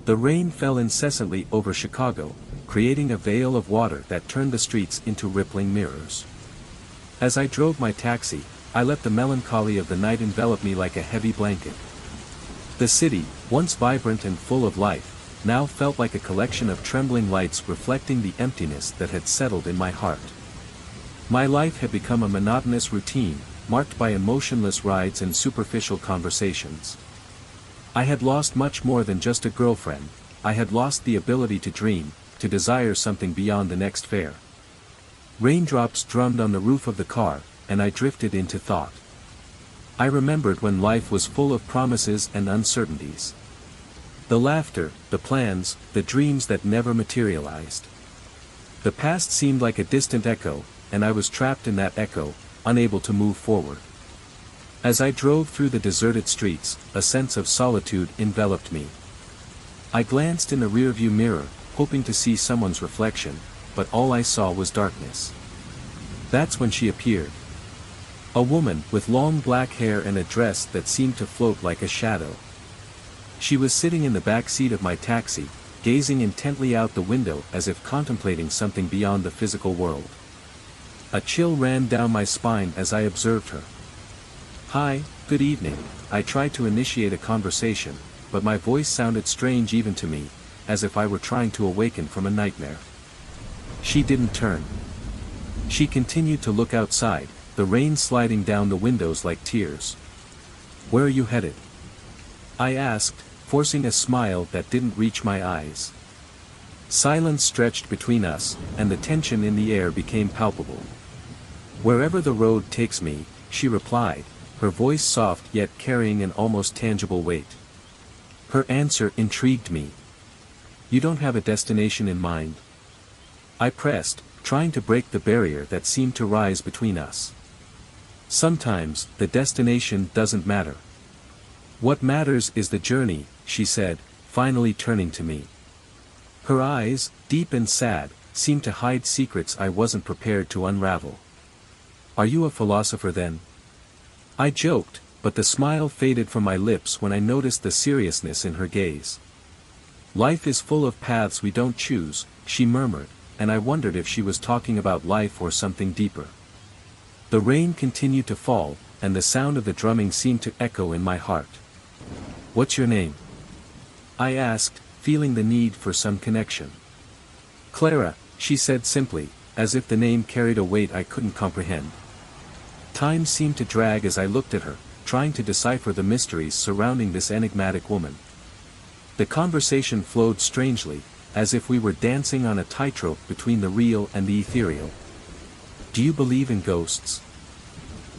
The rain fell incessantly over Chicago, creating a veil of water that turned the streets into rippling mirrors. As I drove my taxi, I let the melancholy of the night envelop me like a heavy blanket. The city, once vibrant and full of life, now felt like a collection of trembling lights reflecting the emptiness that had settled in my heart. My life had become a monotonous routine, marked by emotionless rides and superficial conversations. I had lost much more than just a girlfriend. I had lost the ability to dream, to desire something beyond the next fare. Raindrops drummed on the roof of the car, and I drifted into thought. I remembered when life was full of promises and uncertainties. The laughter, the plans, the dreams that never materialized. The past seemed like a distant echo, and I was trapped in that echo, unable to move forward. As I drove through the deserted streets, a sense of solitude enveloped me. I glanced in the rearview mirror, hoping to see someone's reflection, but all I saw was darkness. That's when she appeared. A woman with long black hair and a dress that seemed to float like a shadow. She was sitting in the back seat of my taxi, gazing intently out the window as if contemplating something beyond the physical world. A chill ran down my spine as I observed her. "Hi, good evening," I tried to initiate a conversation, but my voice sounded strange even to me, as if I were trying to awaken from a nightmare. She didn't turn. She continued to look outside, the rain sliding down the windows like tears. "Where are you headed?" I asked, forcing a smile that didn't reach my eyes. Silence stretched between us, and the tension in the air became palpable. "Wherever the road takes me," she replied, her voice soft yet carrying an almost tangible weight. Her answer intrigued me. "You don't have a destination in mind?" I pressed, trying to break the barrier that seemed to rise between us. "Sometimes, the destination doesn't matter. What matters is the journey," she said, finally turning to me. Her eyes, deep and sad, seemed to hide secrets I wasn't prepared to unravel. "Are you a philosopher then?" I joked, but the smile faded from my lips when I noticed the seriousness in her gaze. "Life is full of paths we don't choose," she murmured, and I wondered if she was talking about life or something deeper. The rain continued to fall, and the sound of the drumming seemed to echo in my heart. "What's your name?" I asked, feeling the need for some connection. "Clara," she said simply, as if the name carried a weight I couldn't comprehend. Time seemed to drag as I looked at her, trying to decipher the mysteries surrounding this enigmatic woman. The conversation flowed strangely, as if we were dancing on a tightrope between the real and the ethereal. "Do you believe in ghosts?"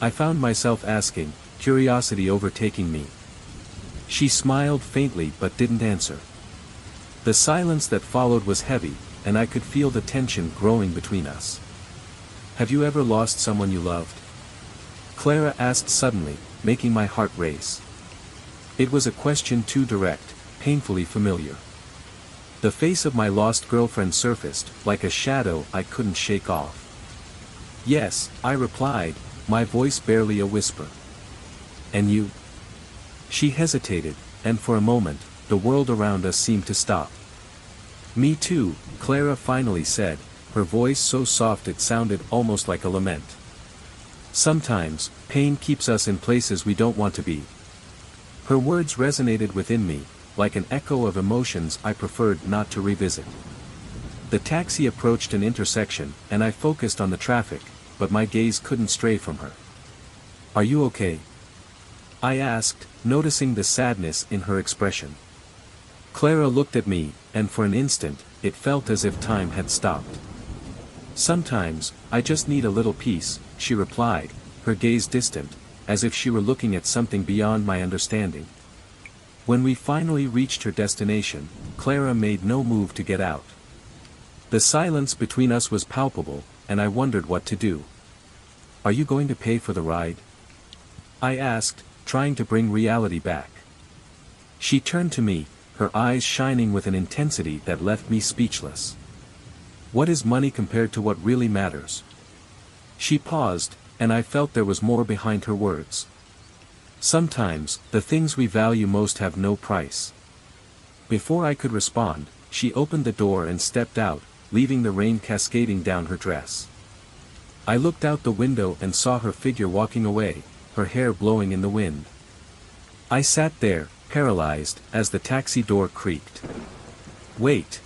I found myself asking, curiosity overtaking me. She smiled faintly but didn't answer. The silence that followed was heavy, and I could feel the tension growing between us. "Have you ever lost someone you loved?" Clara asked suddenly, making my heart race. It was a question too direct, painfully familiar. The face of my lost girlfriend surfaced, like a shadow I couldn't shake off. "Yes," I replied, my voice barely a whisper. "And you?" She hesitated, and for a moment, the world around us seemed to stop. "Me too," Clara finally said, her voice so soft it sounded almost like a lament. "Sometimes, pain keeps us in places we don't want to be." Her words resonated within me, like an echo of emotions I preferred not to revisit. The taxi approached an intersection, and I focused on the traffic, but my gaze couldn't stray from her. "Are you okay?" I asked, noticing the sadness in her expression. Clara looked at me, and for an instant, it felt as if time had stopped. "Sometimes, I just need a little peace," she replied, her gaze distant, as if she were looking at something beyond my understanding. When we finally reached her destination, Clara made no move to get out. The silence between us was palpable, and I wondered what to do. "Are you going to pay for the ride?" I asked, trying to bring reality back. She turned to me, her eyes shining with an intensity that left me speechless. "What is money compared to what really matters?" She paused, and I felt there was more behind her words. Sometimes, the things we value most have no price. Before I could respond, she opened the door and stepped out, leaving the rain cascading down her dress. I looked out the window and saw her figure walking away, her hair blowing in the wind. I sat there, paralyzed, as the taxi door creaked. "Wait!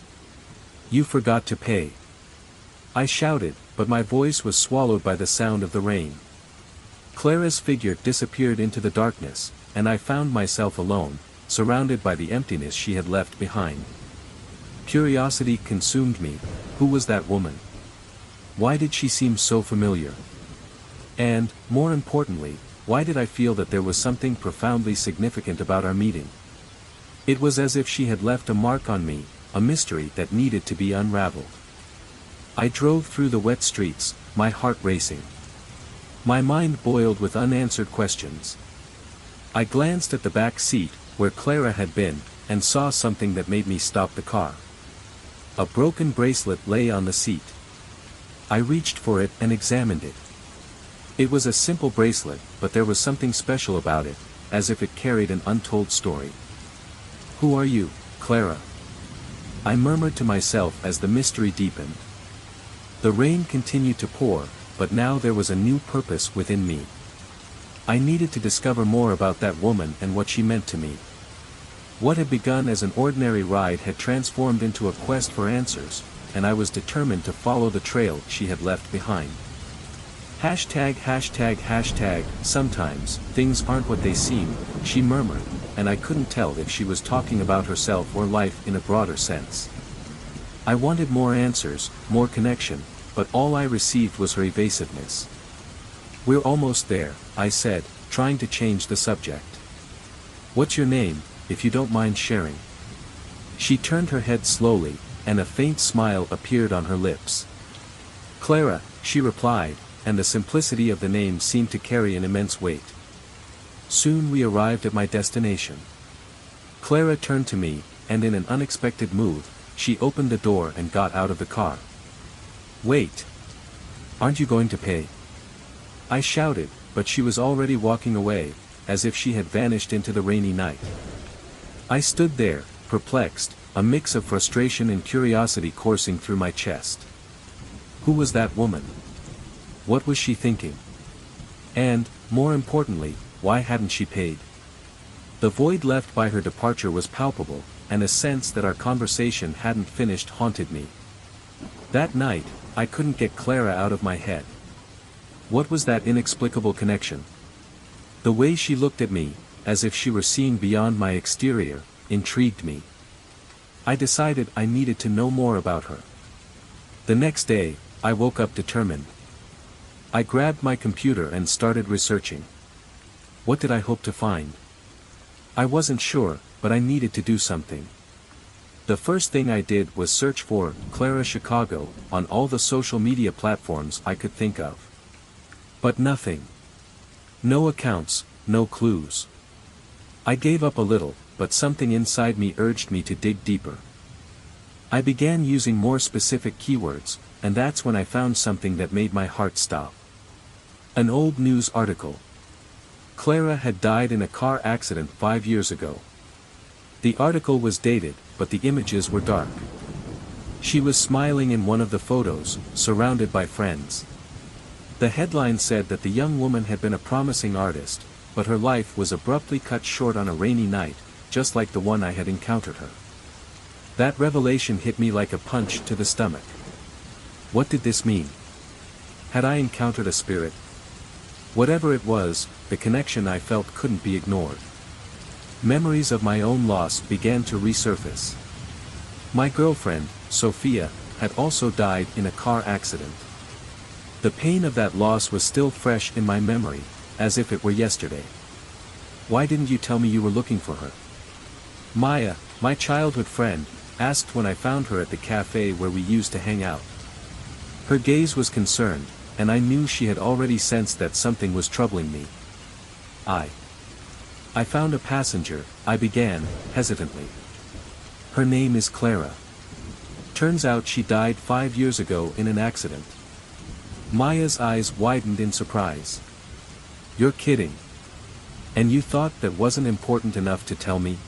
You forgot to pay!" I shouted, but my voice was swallowed by the sound of the rain. Clara's figure disappeared into the darkness, and I found myself alone, surrounded by the emptiness she had left behind. Curiosity consumed me. Who was that woman? Why did she seem so familiar? And, more importantly, why did I feel that there was something profoundly significant about our meeting? It was as if she had left a mark on me, a mystery that needed to be unraveled. I drove through the wet streets, my heart racing. My mind boiled with unanswered questions. I glanced at the back seat, where Clara had been, and saw something that made me stop the car. A broken bracelet lay on the seat. I reached for it and examined it. It was a simple bracelet, but there was something special about it, as if it carried an untold story. "Who are you, Clara?" I murmured to myself as the mystery deepened. The rain continued to pour, but now there was a new purpose within me. I needed to discover more about that woman and what she meant to me. What had begun as an ordinary ride had transformed into a quest for answers, and I was determined to follow the trail she had left behind. ####. Sometimes, things aren't what they seem, she murmured, and I couldn't tell if she was talking about herself or life in a broader sense. I wanted more answers, more connection, but all I received was her evasiveness. "We're almost there," I said, trying to change the subject. "What's your name, if you don't mind sharing?" She turned her head slowly, and a faint smile appeared on her lips. "Clara," she replied, and the simplicity of the name seemed to carry an immense weight. Soon we arrived at my destination. Clara turned to me, and in an unexpected move, she opened the door and got out of the car. "Wait! Aren't you going to pay?" I shouted, but she was already walking away, as if she had vanished into the rainy night. I stood there, perplexed, a mix of frustration and curiosity coursing through my chest. Who was that woman? What was she thinking? And, more importantly, why hadn't she paid? The void left by her departure was palpable, and a sense that our conversation hadn't finished haunted me. That night, I couldn't get Clara out of my head. What was that inexplicable connection? The way she looked at me, as if she were seeing beyond my exterior, intrigued me. I decided I needed to know more about her. The next day, I woke up determined. I grabbed my computer and started researching. What did I hope to find? I wasn't sure, but I needed to do something. The first thing I did was search for Clara Chicago on all the social media platforms I could think of. But nothing. No accounts, no clues. I gave up a little, but something inside me urged me to dig deeper. I began using more specific keywords, and that's when I found something that made my heart stop. An old news article. Clara had died in a car accident 5 years ago. The article was dated, but the images were dark. She was smiling in one of the photos, surrounded by friends. The headline said that the young woman had been a promising artist, but her life was abruptly cut short on a rainy night, just like the one I had encountered her. That revelation hit me like a punch to the stomach. What did this mean? Had I encountered a spirit? Whatever it was, the connection I felt couldn't be ignored. Memories of my own loss began to resurface. My girlfriend, Sophia, had also died in a car accident. The pain of that loss was still fresh in my memory, as if it were yesterday. Why didn't you tell me you were looking for her? Maya, my childhood friend, asked when I found her at the cafe where we used to hang out. Her gaze was concerned, and I knew she had already sensed that something was troubling me. I found a passenger, I began, hesitantly. Her name is Clara. Turns out she died 5 years ago in an accident. Maya's eyes widened in surprise. You're kidding. And you thought that wasn't important enough to tell me?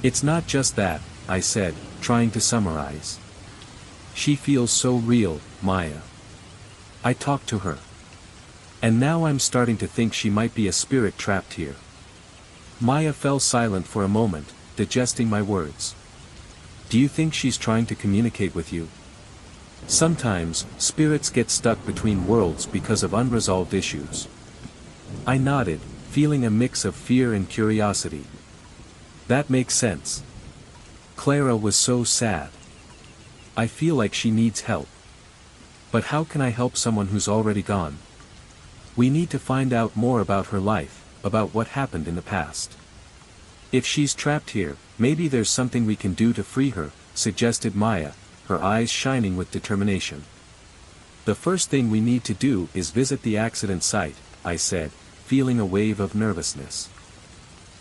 It's not just that, I said, trying to summarize. She feels so real, Maya. I talked to her. And now I'm starting to think she might be a spirit trapped here. Maya fell silent for a moment, digesting my words. Do you think she's trying to communicate with you? Sometimes, spirits get stuck between worlds because of unresolved issues. I nodded, feeling a mix of fear and curiosity. That makes sense. Clara was so sad. I feel like she needs help. But how can I help someone who's already gone? We need to find out more about her life, about what happened in the past. If she's trapped here, maybe there's something we can do to free her, suggested Maya, her eyes shining with determination. The first thing we need to do is visit the accident site, I said, feeling a wave of nervousness.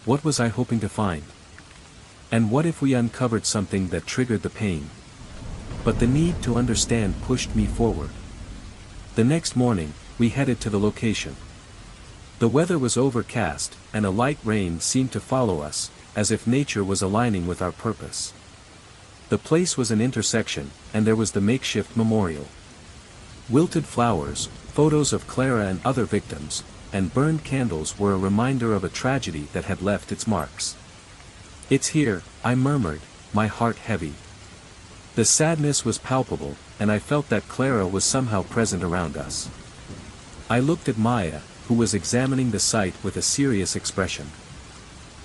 What was I hoping to find? And what if we uncovered something that triggered the pain? But the need to understand pushed me forward. The next morning, we headed to the location. The weather was overcast, and a light rain seemed to follow us, as if nature was aligning with our purpose. The place was an intersection, and there was the makeshift memorial. Wilted flowers, photos of Clara and other victims, and burned candles were a reminder of a tragedy that had left its marks. It's here, I murmured, my heart heavy. The sadness was palpable, and I felt that Clara was somehow present around us. I looked at Maya, who was examining the site with a serious expression.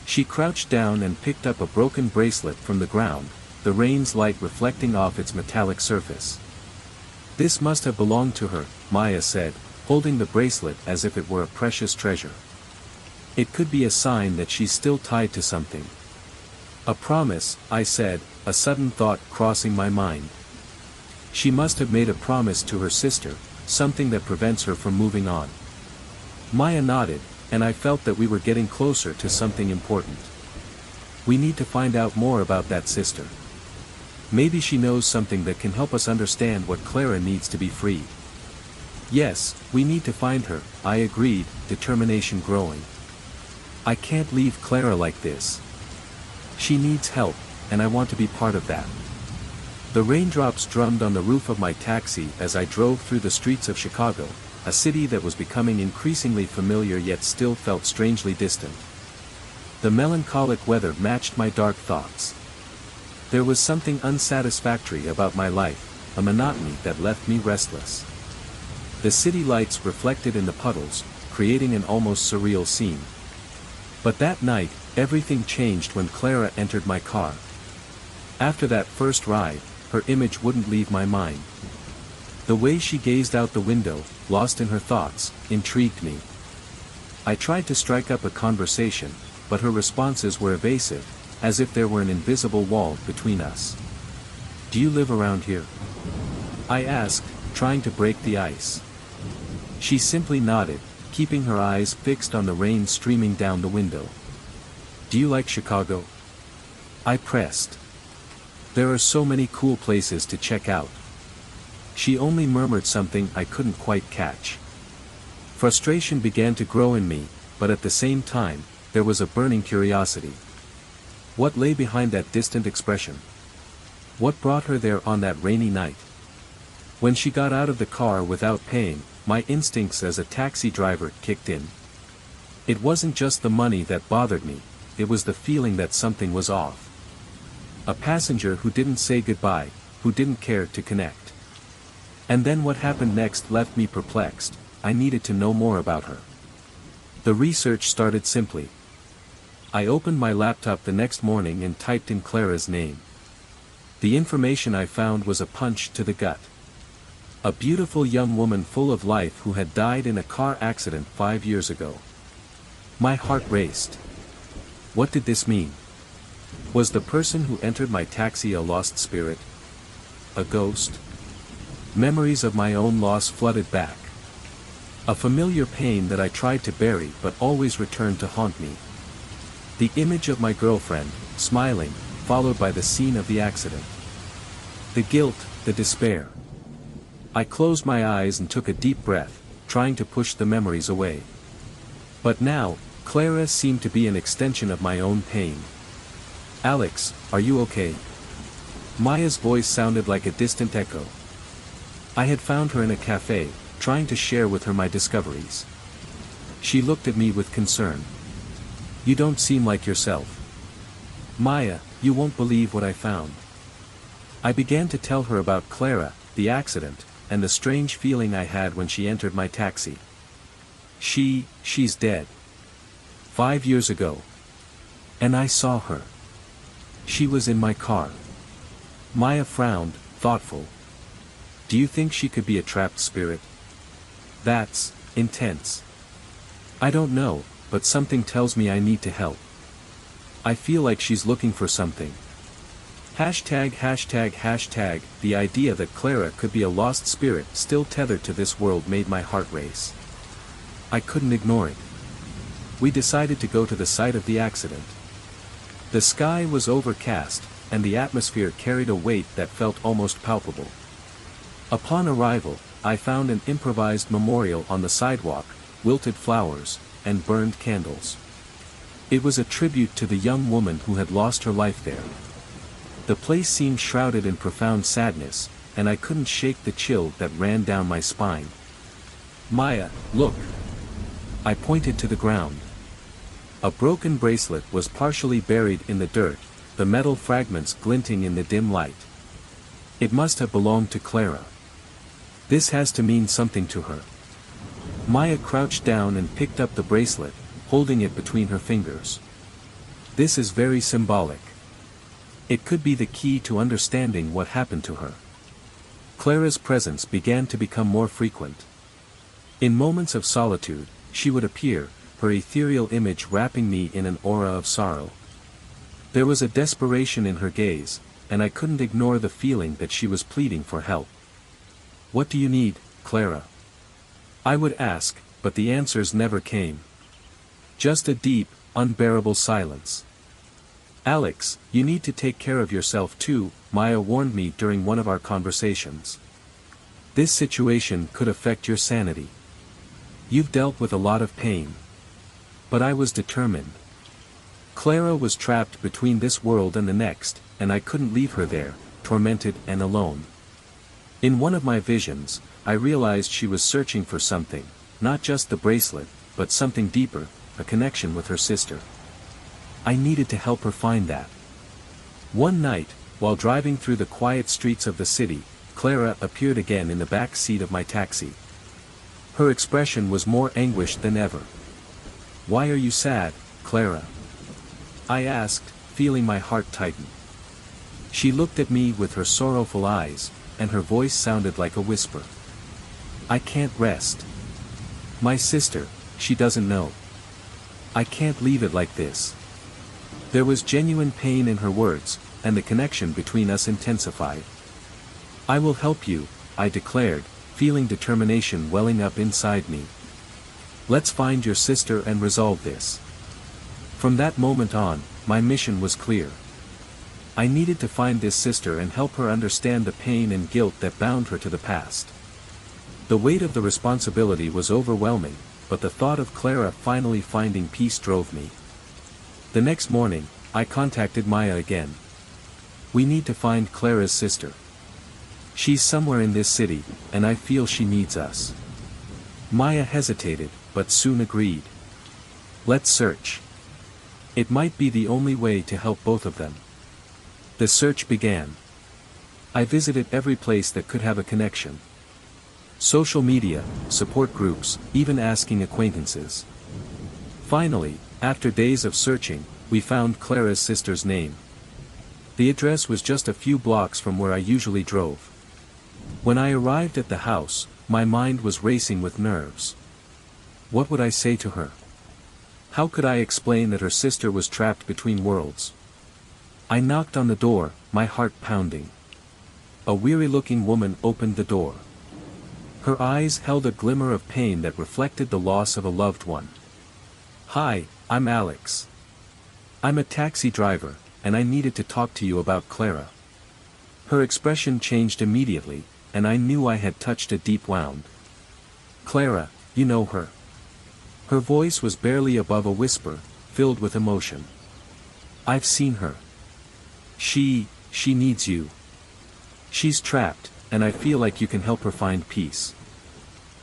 She crouched down and picked up a broken bracelet from the ground, the rain's light reflecting off its metallic surface. This must have belonged to her, Maya said, holding the bracelet as if it were a precious treasure. It could be a sign that she's still tied to something. A promise, I said, a sudden thought crossing my mind. She must have made a promise to her sister, something that prevents her from moving on. Maya nodded, and I felt that we were getting closer to something important. We need to find out more about that sister. Maybe she knows something that can help us understand what Clara needs to be freed. Yes, we need to find her, I agreed, determination growing. I can't leave Clara like this. She needs help, and I want to be part of that. The raindrops drummed on the roof of my taxi as I drove through the streets of Chicago, a city that was becoming increasingly familiar yet still felt strangely distant. The melancholic weather matched my dark thoughts. There was something unsatisfactory about my life, a monotony that left me restless. The city lights reflected in the puddles, creating an almost surreal scene. But that night, everything changed when Clara entered my car. After that first ride, her image wouldn't leave my mind. The way she gazed out the window, lost in her thoughts, intrigued me. I tried to strike up a conversation, but her responses were evasive, as if there were an invisible wall between us. Do you live around here? I asked, trying to break the ice. She simply nodded, keeping her eyes fixed on the rain streaming down the window. Do you like Chicago? I pressed. There are so many cool places to check out. She only murmured something I couldn't quite catch. Frustration began to grow in me, but at the same time, there was a burning curiosity. What lay behind that distant expression? What brought her there on that rainy night? When she got out of the car without paying, my instincts as a taxi driver kicked in. It wasn't just the money that bothered me, it was the feeling that something was off. A passenger who didn't say goodbye, who didn't care to connect. And then what happened next left me perplexed. I needed to know more about her. The research started simply. I opened my laptop the next morning and typed in Clara's name. The information I found was a punch to the gut. A beautiful young woman full of life who had died in a car accident 5 years ago. My heart raced. What did this mean? Was the person who entered my taxi a lost spirit? A ghost? Memories of my own loss flooded back. A familiar pain that I tried to bury but always returned to haunt me. The image of my girlfriend, smiling, followed by the scene of the accident. The guilt, the despair. I closed my eyes and took a deep breath, trying to push the memories away. But now, Clara seemed to be an extension of my own pain. Alex, are you okay? Maya's voice sounded like a distant echo. I had found her in a cafe, trying to share with her my discoveries. She looked at me with concern. You don't seem like yourself. Maya, you won't believe what I found. I began to tell her about Clara, the accident, and the strange feeling I had when she entered my taxi. She's dead. 5 years ago. And I saw her. She was in my car. Maya frowned, thoughtful. Do you think she could be a trapped spirit? That's intense. I don't know, but something tells me I need to help. I feel like she's looking for something. Hashtag. The idea that Clara could be a lost spirit still tethered to this world made my heart race. I couldn't ignore it. We decided to go to the site of the accident. The sky was overcast, and the atmosphere carried a weight that felt almost palpable. Upon arrival, I found an improvised memorial on the sidewalk, wilted flowers, and burned candles. It was a tribute to the young woman who had lost her life there. The place seemed shrouded in profound sadness, and I couldn't shake the chill that ran down my spine. Maya, look! I pointed to the ground. A broken bracelet was partially buried in the dirt, the metal fragments glinting in the dim light. It must have belonged to Clara. This has to mean something to her. Maya crouched down and picked up the bracelet, holding it between her fingers. This is very symbolic. It could be the key to understanding what happened to her. Clara's presence began to become more frequent. In moments of solitude, she would appear, her ethereal image wrapping me in an aura of sorrow. There was a desperation in her gaze, and I couldn't ignore the feeling that she was pleading for help. What do you need, Clara? I would ask, but the answers never came. Just a deep, unbearable silence. Alex, you need to take care of yourself too, Maya warned me during one of our conversations. This situation could affect your sanity. You've dealt with a lot of pain. But I was determined. Clara was trapped between this world and the next, and I couldn't leave her there, tormented and alone. In one of my visions, I realized she was searching for something, not just the bracelet, but something deeper, a connection with her sister. I needed to help her find that. One night, while driving through the quiet streets of the city, Clara appeared again in the back seat of my taxi. Her expression was more anguished than ever. Why are you sad, Clara? I asked, feeling my heart tighten. She looked at me with her sorrowful eyes, and her voice sounded like a whisper. I can't rest. My sister, she doesn't know. I can't leave it like this. There was genuine pain in her words, and the connection between us intensified. I will help you, I declared, feeling determination welling up inside me. Let's find your sister and resolve this. From that moment on, my mission was clear. I needed to find this sister and help her understand the pain and guilt that bound her to the past. The weight of the responsibility was overwhelming, but the thought of Clara finally finding peace drove me. The next morning, I contacted Maya again. We need to find Clara's sister. She's somewhere in this city, and I feel she needs us. Maya hesitated, but soon agreed. Let's search. It might be the only way to help both of them. The search began. I visited every place that could have a connection. Social media, support groups, even asking acquaintances. Finally, after days of searching, we found Clara's sister's name. The address was just a few blocks from where I usually drove. When I arrived at the house, my mind was racing with nerves. What would I say to her? How could I explain that her sister was trapped between worlds? I knocked on the door, my heart pounding. A weary-looking woman opened the door. Her eyes held a glimmer of pain that reflected the loss of a loved one. Hi, I'm Alex. I'm a taxi driver, and I needed to talk to you about Clara. Her expression changed immediately, and I knew I had touched a deep wound. Clara, you know her. Her voice was barely above a whisper, filled with emotion. I've seen her. She needs you. She's trapped, and I feel like you can help her find peace.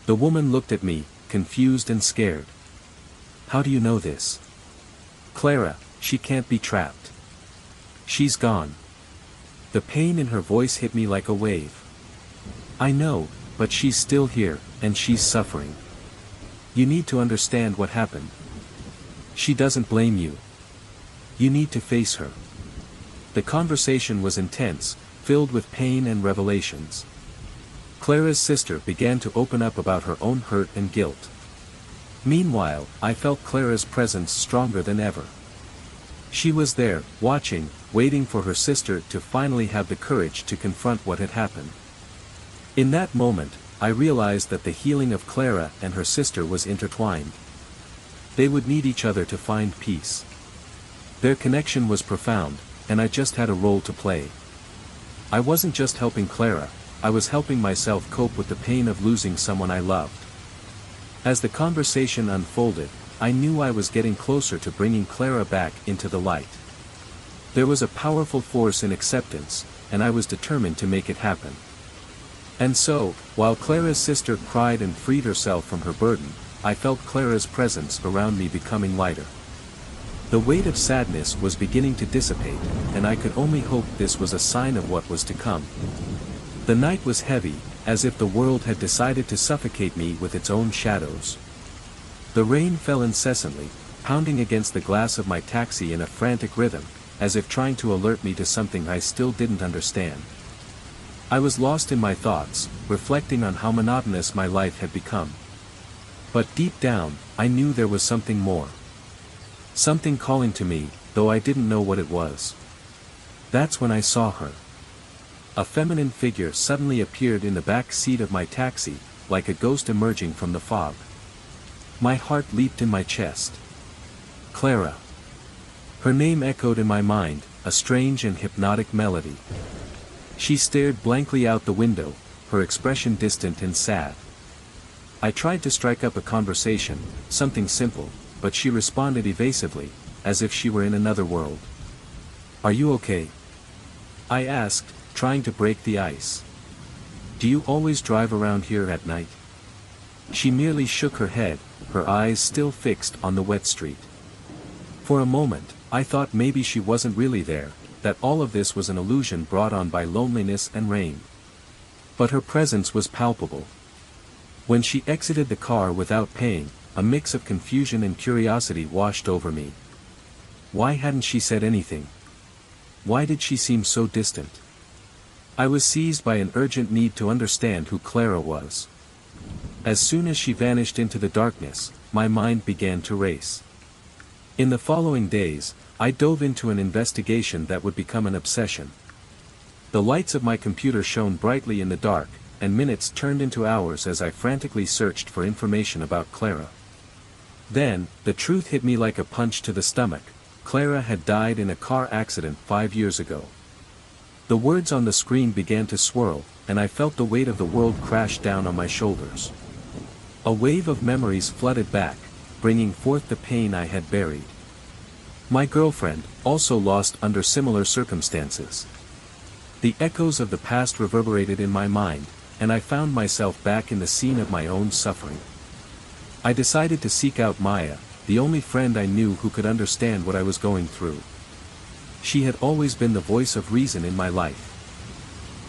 The woman looked at me, confused and scared. How do you know this? Clara, she can't be trapped. She's gone. The pain in her voice hit me like a wave. I know, but she's still here, and she's suffering. You need to understand what happened. She doesn't blame you. You need to face her. The conversation was intense, filled with pain and revelations. Clara's sister began to open up about her own hurt and guilt. Meanwhile, I felt Clara's presence stronger than ever. She was there, watching, waiting for her sister to finally have the courage to confront what had happened. In that moment, I realized that the healing of Clara and her sister was intertwined. They would need each other to find peace. Their connection was profound, and I just had a role to play. I wasn't just helping Clara, I was helping myself cope with the pain of losing someone I loved. As the conversation unfolded, I knew I was getting closer to bringing Clara back into the light. There was a powerful force in acceptance, and I was determined to make it happen. And so, while Clara's sister cried and freed herself from her burden, I felt Clara's presence around me becoming lighter. The weight of sadness was beginning to dissipate, and I could only hope this was a sign of what was to come. The night was heavy, as if the world had decided to suffocate me with its own shadows. The rain fell incessantly, pounding against the glass of my taxi in a frantic rhythm, as if trying to alert me to something I still didn't understand. I was lost in my thoughts, reflecting on how monotonous my life had become. But deep down, I knew there was something more. Something calling to me, though I didn't know what it was. That's when I saw her. A feminine figure suddenly appeared in the back seat of my taxi, like a ghost emerging from the fog. My heart leaped in my chest. Clara. Her name echoed in my mind, a strange and hypnotic melody. She stared blankly out the window, her expression distant and sad. I tried to strike up a conversation, something simple, but she responded evasively, as if she were in another world. Are you okay? I asked, trying to break the ice. Do you always drive around here at night? She merely shook her head, her eyes still fixed on the wet street. For a moment, I thought maybe she wasn't really there, that all of this was an illusion brought on by loneliness and rain. But her presence was palpable. When she exited the car without paying, a mix of confusion and curiosity washed over me. Why hadn't she said anything? Why did she seem so distant? I was seized by an urgent need to understand who Clara was. As soon as she vanished into the darkness, my mind began to race. In the following days, I dove into an investigation that would become an obsession. The lights of my computer shone brightly in the dark, and minutes turned into hours as I frantically searched for information about Clara. Then, the truth hit me like a punch to the stomach. Clara had died in a car accident 5 years ago. The words on the screen began to swirl, and I felt the weight of the world crash down on my shoulders. A wave of memories flooded back, bringing forth the pain I had buried. My girlfriend, also lost under similar circumstances. The echoes of the past reverberated in my mind, and I found myself back in the scene of my own suffering. I decided to seek out Maya, the only friend I knew who could understand what I was going through. She had always been the voice of reason in my life.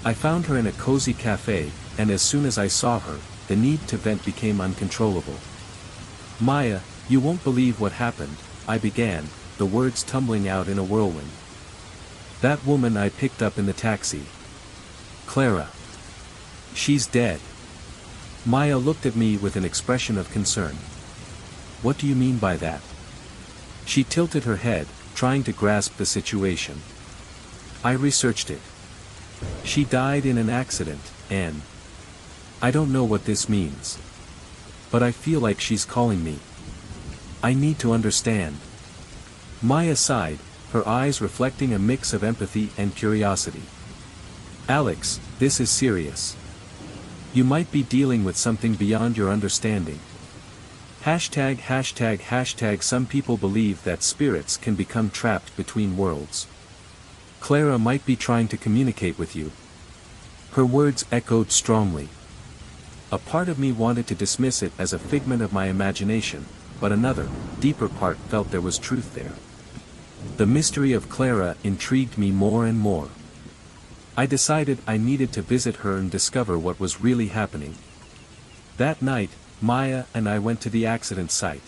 I found her in a cozy cafe, and as soon as I saw her, the need to vent became uncontrollable. Maya, you won't believe what happened, I began, the words tumbling out in a whirlwind. That woman I picked up in the taxi. Clara. She's dead. Maya looked at me with an expression of concern. What do you mean by that? She tilted her head, trying to grasp the situation. I researched it. She died in an accident, and I don't know what this means. But I feel like she's calling me. I need to understand. Maya sighed, her eyes reflecting a mix of empathy and curiosity. Alex, this is serious. You might be dealing with something beyond your understanding. ###. Some people believe that spirits can become trapped between worlds. Clara might be trying to communicate with you. Her words echoed strongly. A part of me wanted to dismiss it as a figment of my imagination, but another, deeper part felt there was truth there. The mystery of Clara intrigued me more and more. I decided I needed to visit her and discover what was really happening. That night, Maya and I went to the accident site.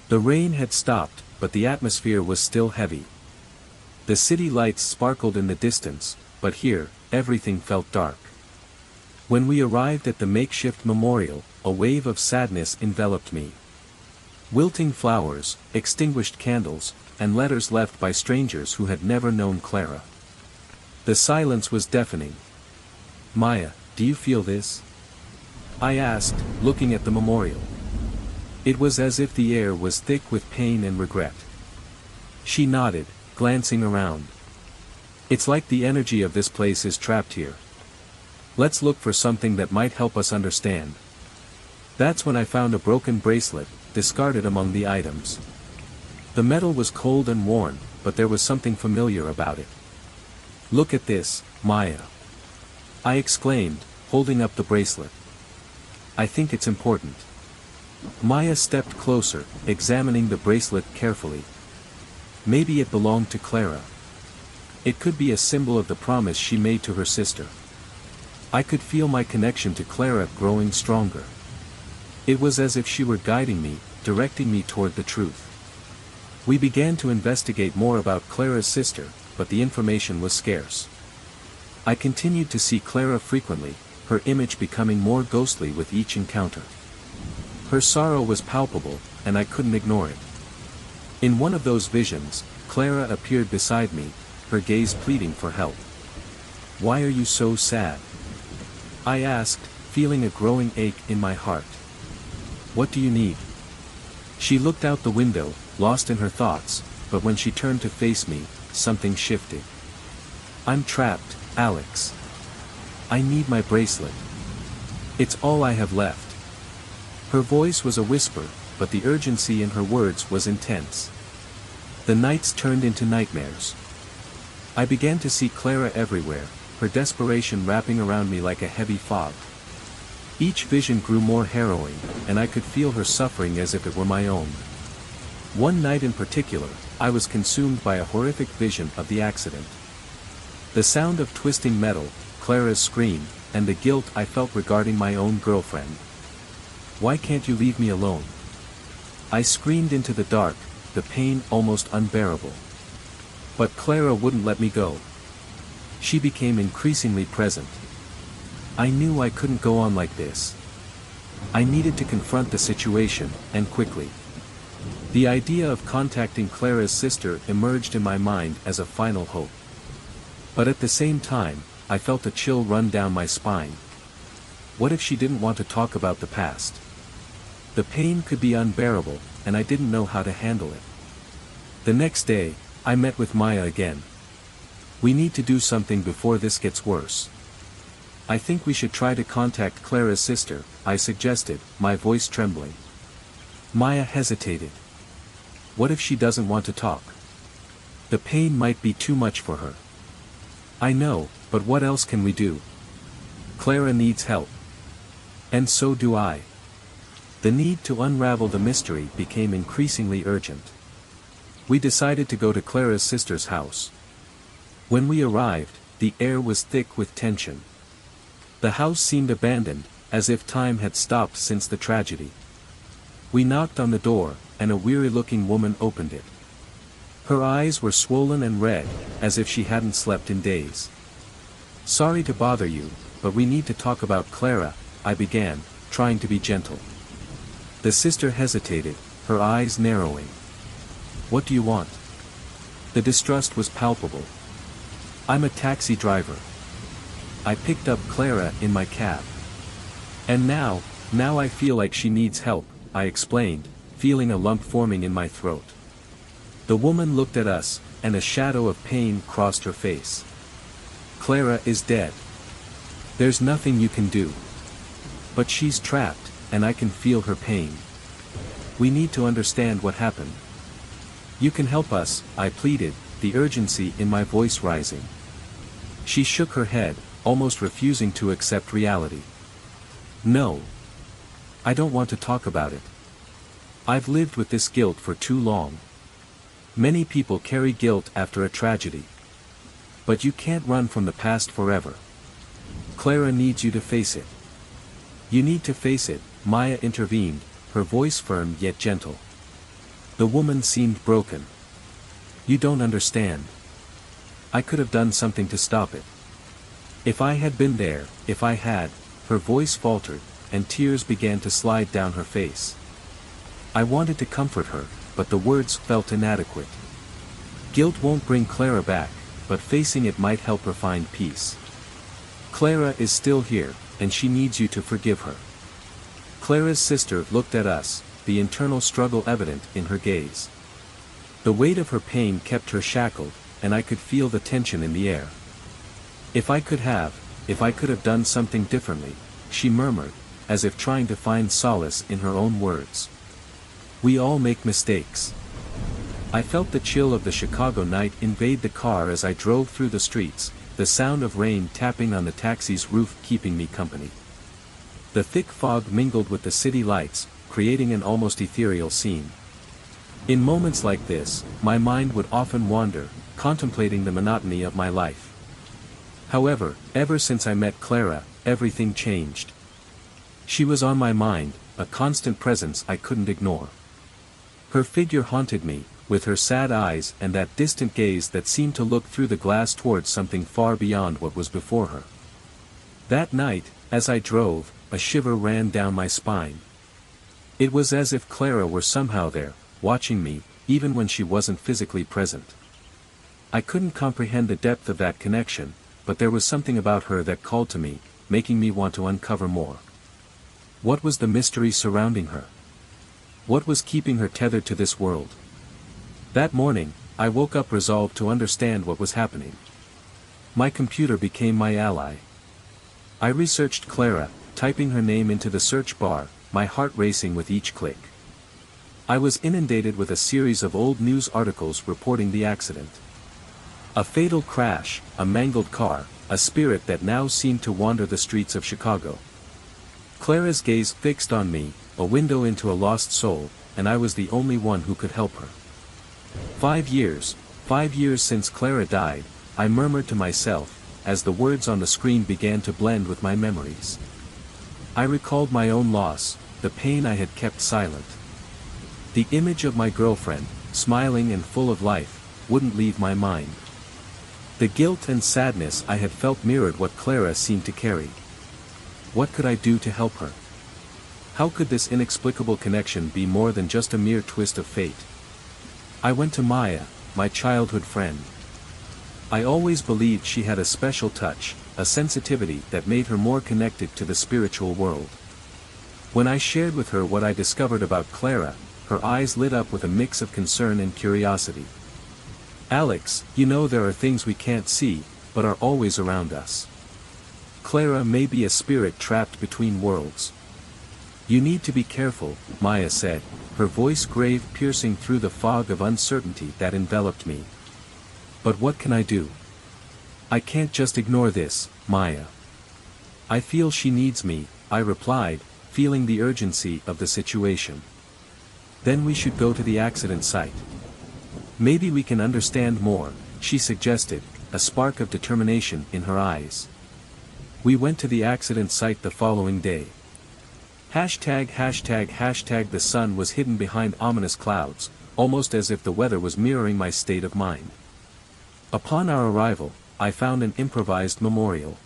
The rain had stopped, but the atmosphere was still heavy. The city lights sparkled in the distance, but here, everything felt dark. When we arrived at the makeshift memorial, a wave of sadness enveloped me. Wilting flowers, extinguished candles, and letters left by strangers who had never known Clara. The silence was deafening. "Maya, do you feel this?" I asked, looking at the memorial. It was as if the air was thick with pain and regret. She nodded, glancing around. "It's like the energy of this place is trapped here. Let's look for something that might help us understand." That's when I found a broken bracelet, discarded among the items. The metal was cold and worn, but there was something familiar about it. "Look at this, Maya," I exclaimed, holding up the bracelet. "I think it's important." Maya stepped closer, examining the bracelet carefully. Maybe it belonged to Clara. It could be a symbol of the promise she made to her sister. I could feel my connection to Clara growing stronger. It was as if she were guiding me, directing me toward the truth. We began to investigate more about Clara's sister, but the information was scarce. I continued to see Clara frequently, her image becoming more ghostly with each encounter. Her sorrow was palpable, and I couldn't ignore it. In one of those visions, Clara appeared beside me, her gaze pleading for help. "Why are you so sad?" I asked, feeling a growing ache in my heart. "What do you need?" She looked out the window, lost in her thoughts, but when she turned to face me, something shifted. "I'm trapped, Alex. I need my bracelet. It's all I have left." Her voice was a whisper, but the urgency in her words was intense. The nights turned into nightmares. I began to see Clara everywhere, her desperation wrapping around me like a heavy fog. Each vision grew more harrowing, and I could feel her suffering as if it were my own. One night in particular, I was consumed by a horrific vision of the accident. The sound of twisting metal, Clara's scream, and the guilt I felt regarding my own girlfriend. "Why can't you leave me alone?" I screamed into the dark, the pain almost unbearable. But Clara wouldn't let me go. She became increasingly present. I knew I couldn't go on like this. I needed to confront the situation, and quickly. The idea of contacting Clara's sister emerged in my mind as a final hope. But at the same time, I felt a chill run down my spine. What if she didn't want to talk about the past? The pain could be unbearable, and I didn't know how to handle it. The next day, I met with Maya again. "We need to do something before this gets worse. I think we should try to contact Clara's sister," I suggested, my voice trembling. Maya hesitated. "What if she doesn't want to talk? The pain might be too much for her." "I know, but what else can we do? Clara needs help. And so do I." The need to unravel the mystery became increasingly urgent. We decided to go to Clara's sister's house. When we arrived, the air was thick with tension. The house seemed abandoned, as if time had stopped since the tragedy. We knocked on the door, and a weary-looking woman opened it. Her eyes were swollen and red, as if she hadn't slept in days. "Sorry to bother you, but we need to talk about Clara," I began, trying to be gentle. The sister hesitated, her eyes narrowing. "What do you want?" The distrust was palpable. "I'm a taxi driver. I picked up Clara in my cab. And now I feel like she needs help," I explained, feeling a lump forming in my throat. The woman looked at us, and a shadow of pain crossed her face. "Clara is dead. There's nothing you can do. But she's trapped, and I can feel her pain. We need to understand what happened. You can help us," I pleaded, the urgency in my voice rising. She shook her head, almost refusing to accept reality. No. I don't want to talk about it. I've lived with this guilt for too long. Many people carry guilt after a tragedy. But you can't run from the past forever. Clara needs you to face it. You need to face it, Maya intervened, her voice firm yet gentle. The woman seemed broken. You don't understand. I could have done something to stop it. If I had been there, if I had, her voice faltered, and tears began to slide down her face. I wanted to comfort her, but the words felt inadequate. Guilt won't bring Clara back, but facing it might help her find peace. Clara is still here, and she needs you to forgive her. Clara's sister looked at us, the internal struggle evident in her gaze. The weight of her pain kept her shackled, and I could feel the tension in the air. If I could have done something differently, she murmured, as if trying to find solace in her own words. We all make mistakes. I felt the chill of the Chicago night invade the car as I drove through the streets, the sound of rain tapping on the taxi's roof keeping me company. The thick fog mingled with the city lights, creating an almost ethereal scene. In moments like this, my mind would often wander, contemplating the monotony of my life. However, ever since I met Clara, everything changed. She was on my mind, a constant presence I couldn't ignore. Her figure haunted me, with her sad eyes and that distant gaze that seemed to look through the glass towards something far beyond what was before her. That night, as I drove, a shiver ran down my spine. It was as if Clara were somehow there, watching me, even when she wasn't physically present. I couldn't comprehend the depth of that connection, but there was something about her that called to me, making me want to uncover more. What was the mystery surrounding her? What was keeping her tethered to this world? That morning, I woke up resolved to understand what was happening. My computer became my ally. I researched Clara, typing her name into the search bar, my heart racing with each click. I was inundated with a series of old news articles reporting the accident. A fatal crash, a mangled car, a spirit that now seemed to wander the streets of Chicago. Clara's gaze fixed on me, a window into a lost soul, and I was the only one who could help her. 5 years since Clara died, I murmured to myself, as the words on the screen began to blend with my memories. I recalled my own loss, the pain I had kept silent. The image of my girlfriend, smiling and full of life, wouldn't leave my mind. The guilt and sadness I had felt mirrored what Clara seemed to carry. What could I do to help her? How could this inexplicable connection be more than just a mere twist of fate? I went to Maya, my childhood friend. I always believed she had a special touch, a sensitivity that made her more connected to the spiritual world. When I shared with her what I discovered about Clara, her eyes lit up with a mix of concern and curiosity. Alex, you know there are things we can't see, but are always around us. Clara may be a spirit trapped between worlds. You need to be careful, Maya said, her voice grave piercing through the fog of uncertainty that enveloped me. But what can I do? I can't just ignore this, Maya. I feel she needs me, I replied, feeling the urgency of the situation. Then we should go to the accident site. Maybe we can understand more, she suggested, a spark of determination in her eyes. We went to the accident site the following day. The sun was hidden behind ominous clouds, almost as if the weather was mirroring my state of mind. Upon our arrival, I found an improvised memorial.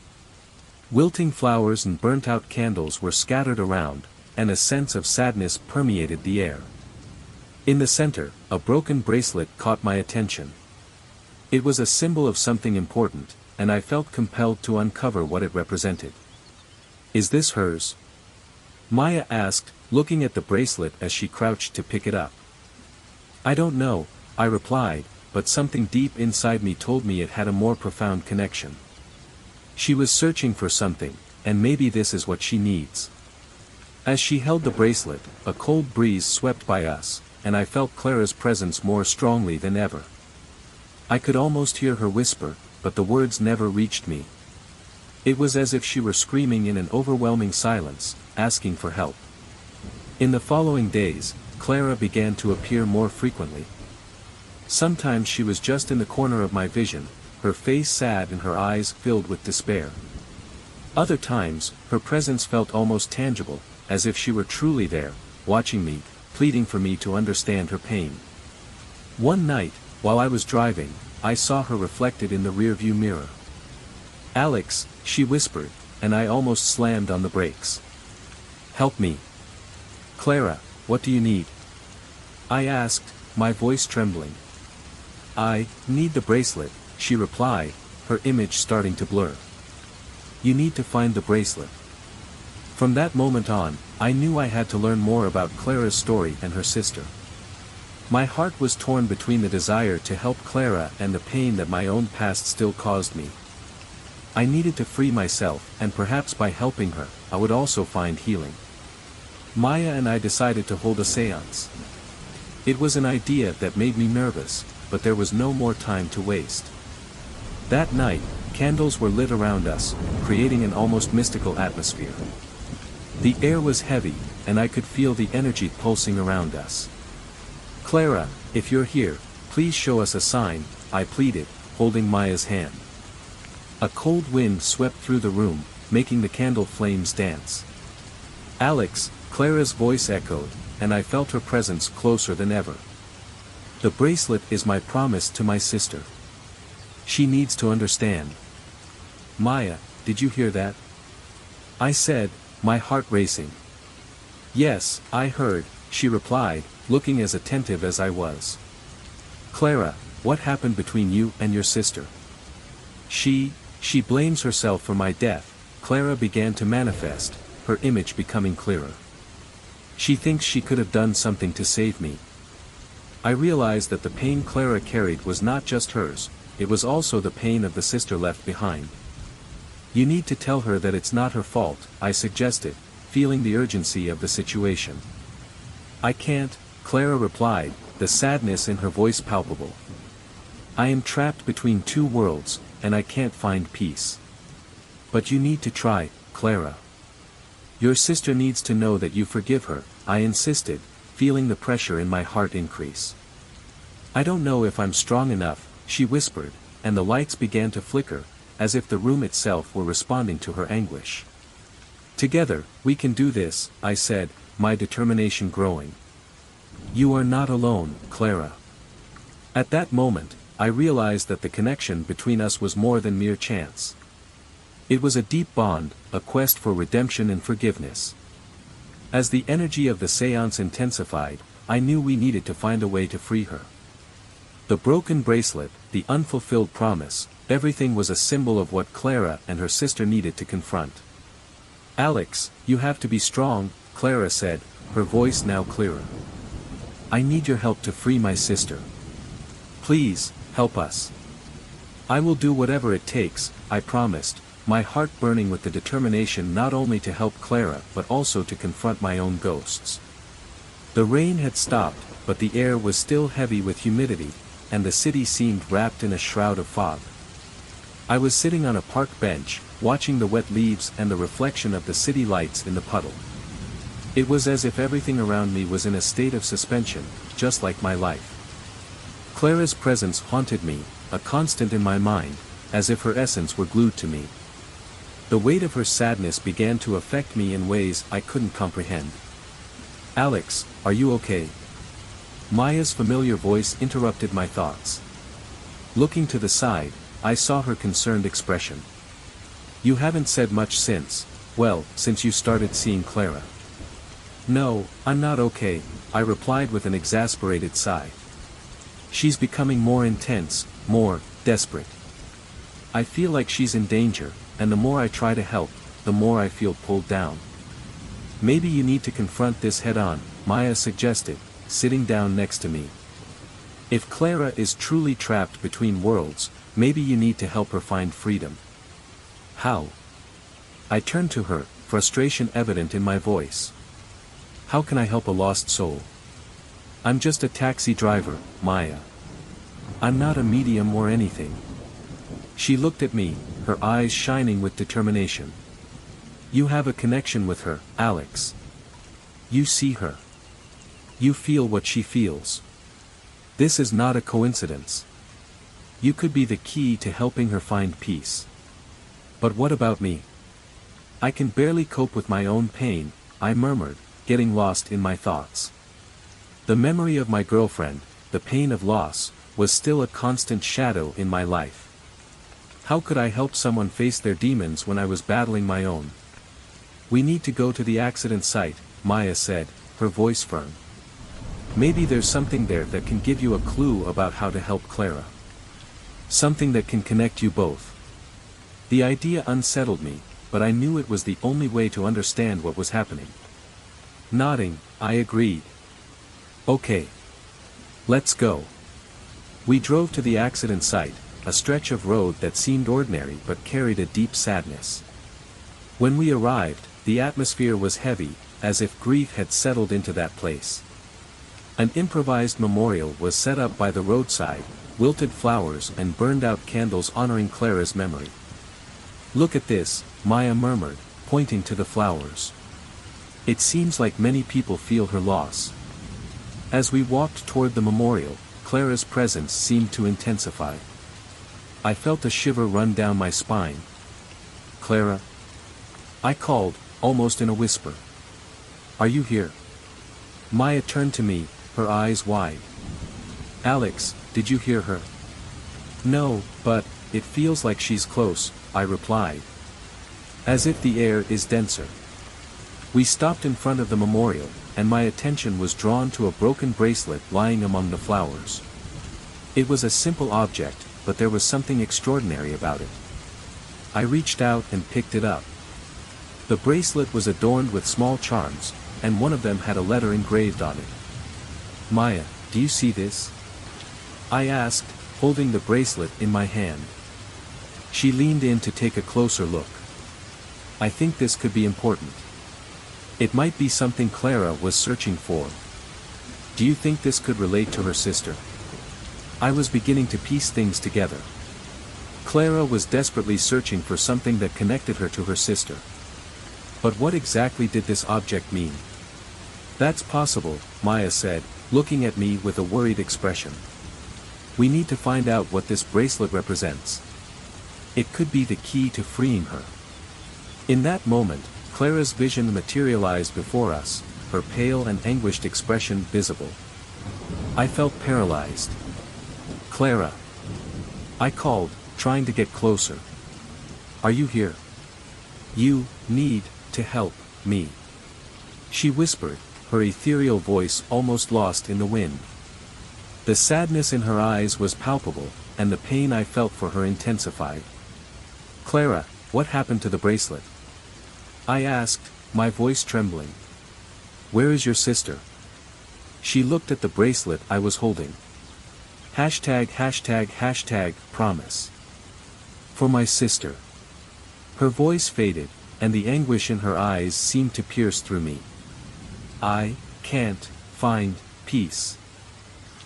Wilting flowers and burnt-out candles were scattered around, and a sense of sadness permeated the air. In the center, a broken bracelet caught my attention. It was a symbol of something important, and I felt compelled to uncover what it represented. Is this hers? Maya asked, looking at the bracelet as she crouched to pick it up. I don't know, I replied, but something deep inside me told me it had a more profound connection. She was searching for something, and maybe this is what she needs. As she held the bracelet, a cold breeze swept by us, and I felt Clara's presence more strongly than ever. I could almost hear her whisper, but the words never reached me. It was as if she were screaming in an overwhelming silence, asking for help. In the following days, Clara began to appear more frequently. Sometimes she was just in the corner of my vision, her face sad and her eyes filled with despair. Other times, her presence felt almost tangible, as if she were truly there, watching me, pleading for me to understand her pain. One night, while I was driving, I saw her reflected in the rearview mirror. "Alex," she whispered, and I almost slammed on the brakes. "Help me." "Clara, what do you need?" I asked, my voice trembling. "I need the bracelet," she replied, her image starting to blur. "You need to find the bracelet." From that moment on, I knew I had to learn more about Clara's story and her sister. My heart was torn between the desire to help Clara and the pain that my own past still caused me. I needed to free myself, and perhaps by helping her, I would also find healing. Maya and I decided to hold a séance. It was an idea that made me nervous, but there was no more time to waste. That night, candles were lit around us, creating an almost mystical atmosphere. The air was heavy, and I could feel the energy pulsing around us. "Clara, if you're here, please show us a sign," I pleaded, holding Maya's hand. A cold wind swept through the room, making the candle flames dance. "Alex," Clara's voice echoed, and I felt her presence closer than ever. "The bracelet is my promise to my sister. She needs to understand." "Maya, did you hear that?" I said, my heart racing. "Yes, I heard," she replied, looking as attentive as I was. "Clara, what happened between you and your sister?" She blames herself for my death," Clara began to manifest, her image becoming clearer. "She thinks she could have done something to save me." I realized that the pain Clara carried was not just hers, it was also the pain of the sister left behind. "You need to tell her that it's not her fault," I suggested, feeling the urgency of the situation. "I can't," Clara replied, the sadness in her voice palpable. "I am trapped between two worlds, and I can't find peace." "But you need to try, Clara. Your sister needs to know that you forgive her," I insisted, feeling the pressure in my heart increase. "I don't know if I'm strong enough," she whispered, and the lights began to flicker, as if the room itself were responding to her anguish. "Together, we can do this," I said, my determination growing. "You are not alone, Clara." At that moment, I realized that the connection between us was more than mere chance. It was a deep bond, a quest for redemption and forgiveness. As the energy of the séance intensified, I knew we needed to find a way to free her. The broken bracelet, the unfulfilled promise, everything was a symbol of what Clara and her sister needed to confront. "Alex, you have to be strong," Clara said, her voice now clearer. "I need your help to free my sister. Please, help us." "I will do whatever it takes," I promised, my heart burning with the determination not only to help Clara but also to confront my own ghosts. The rain had stopped, but the air was still heavy with humidity, and the city seemed wrapped in a shroud of fog. I was sitting on a park bench, watching the wet leaves and the reflection of the city lights in the puddle. It was as if everything around me was in a state of suspension, just like my life. Clara's presence haunted me, a constant in my mind, as if her essence were glued to me. The weight of her sadness began to affect me in ways I couldn't comprehend. "Alex, are you okay?" Maya's familiar voice interrupted my thoughts. Looking to the side, I saw her concerned expression. "You haven't said much since you started seeing Clara." "No, I'm not okay," I replied with an exasperated sigh. "She's becoming more intense, more desperate. I feel like she's in danger, and the more I try to help, the more I feel pulled down." "Maybe you need to confront this head-on," Maya suggested, sitting down next to me. "If Clara is truly trapped between worlds, maybe you need to help her find freedom." "How?" I turned to her, frustration evident in my voice. "How can I help a lost soul? I'm just a taxi driver, Maya." I'm not a medium or anything. She looked at me, her eyes shining with determination. You have a connection with her, Alex. You see her. You feel what she feels. This is not a coincidence. You could be the key to helping her find peace. But what about me? I can barely cope with my own pain, I murmured, getting lost in my thoughts. The memory of my girlfriend, the pain of loss, was still a constant shadow in my life. How could I help someone face their demons when I was battling my own? We need to go to the accident site, Maya said, her voice firm. Maybe there's something there that can give you a clue about how to help Clara. Something that can connect you both. The idea unsettled me, but I knew it was the only way to understand what was happening. Nodding, I agreed. Okay. Let's go. We drove to the accident site, a stretch of road that seemed ordinary but carried a deep sadness. When we arrived, the atmosphere was heavy, as if grief had settled into that place. An improvised memorial was set up by the roadside, wilted flowers and burned-out candles honoring Clara's memory. Look at this, Maya murmured, pointing to the flowers. It seems like many people feel her loss. As we walked toward the memorial, Clara's presence seemed to intensify. I felt a shiver run down my spine. Clara? I called, almost in a whisper. Are you here? Maya turned to me, her eyes wide. Alex, did you hear her? No, but it feels like she's close, I replied. As if the air is denser. We stopped in front of the memorial, and my attention was drawn to a broken bracelet lying among the flowers. It was a simple object, but there was something extraordinary about it. I reached out and picked it up. The bracelet was adorned with small charms, and one of them had a letter engraved on it. Maya, do you see this? I asked, holding the bracelet in my hand. She leaned in to take a closer look. I think this could be important. It might be something Clara was searching for. Do you think this could relate to her sister? I was beginning to piece things together. Clara was desperately searching for something that connected her to her sister. But what exactly did this object mean? That's possible, Maya said, looking at me with a worried expression. We need to find out what this bracelet represents. It could be the key to freeing her. In that moment, Clara's vision materialized before us, her pale and anguished expression visible. I felt paralyzed. Clara. I called, trying to get closer. Are you here? You need to help me. She whispered, her ethereal voice almost lost in the wind. The sadness in her eyes was palpable, and the pain I felt for her intensified. Clara, what happened to the bracelet? I asked, my voice trembling. Where is your sister? She looked at the bracelet I was holding. ###promise. For my sister. Her voice faded, and the anguish in her eyes seemed to pierce through me. I can't find peace.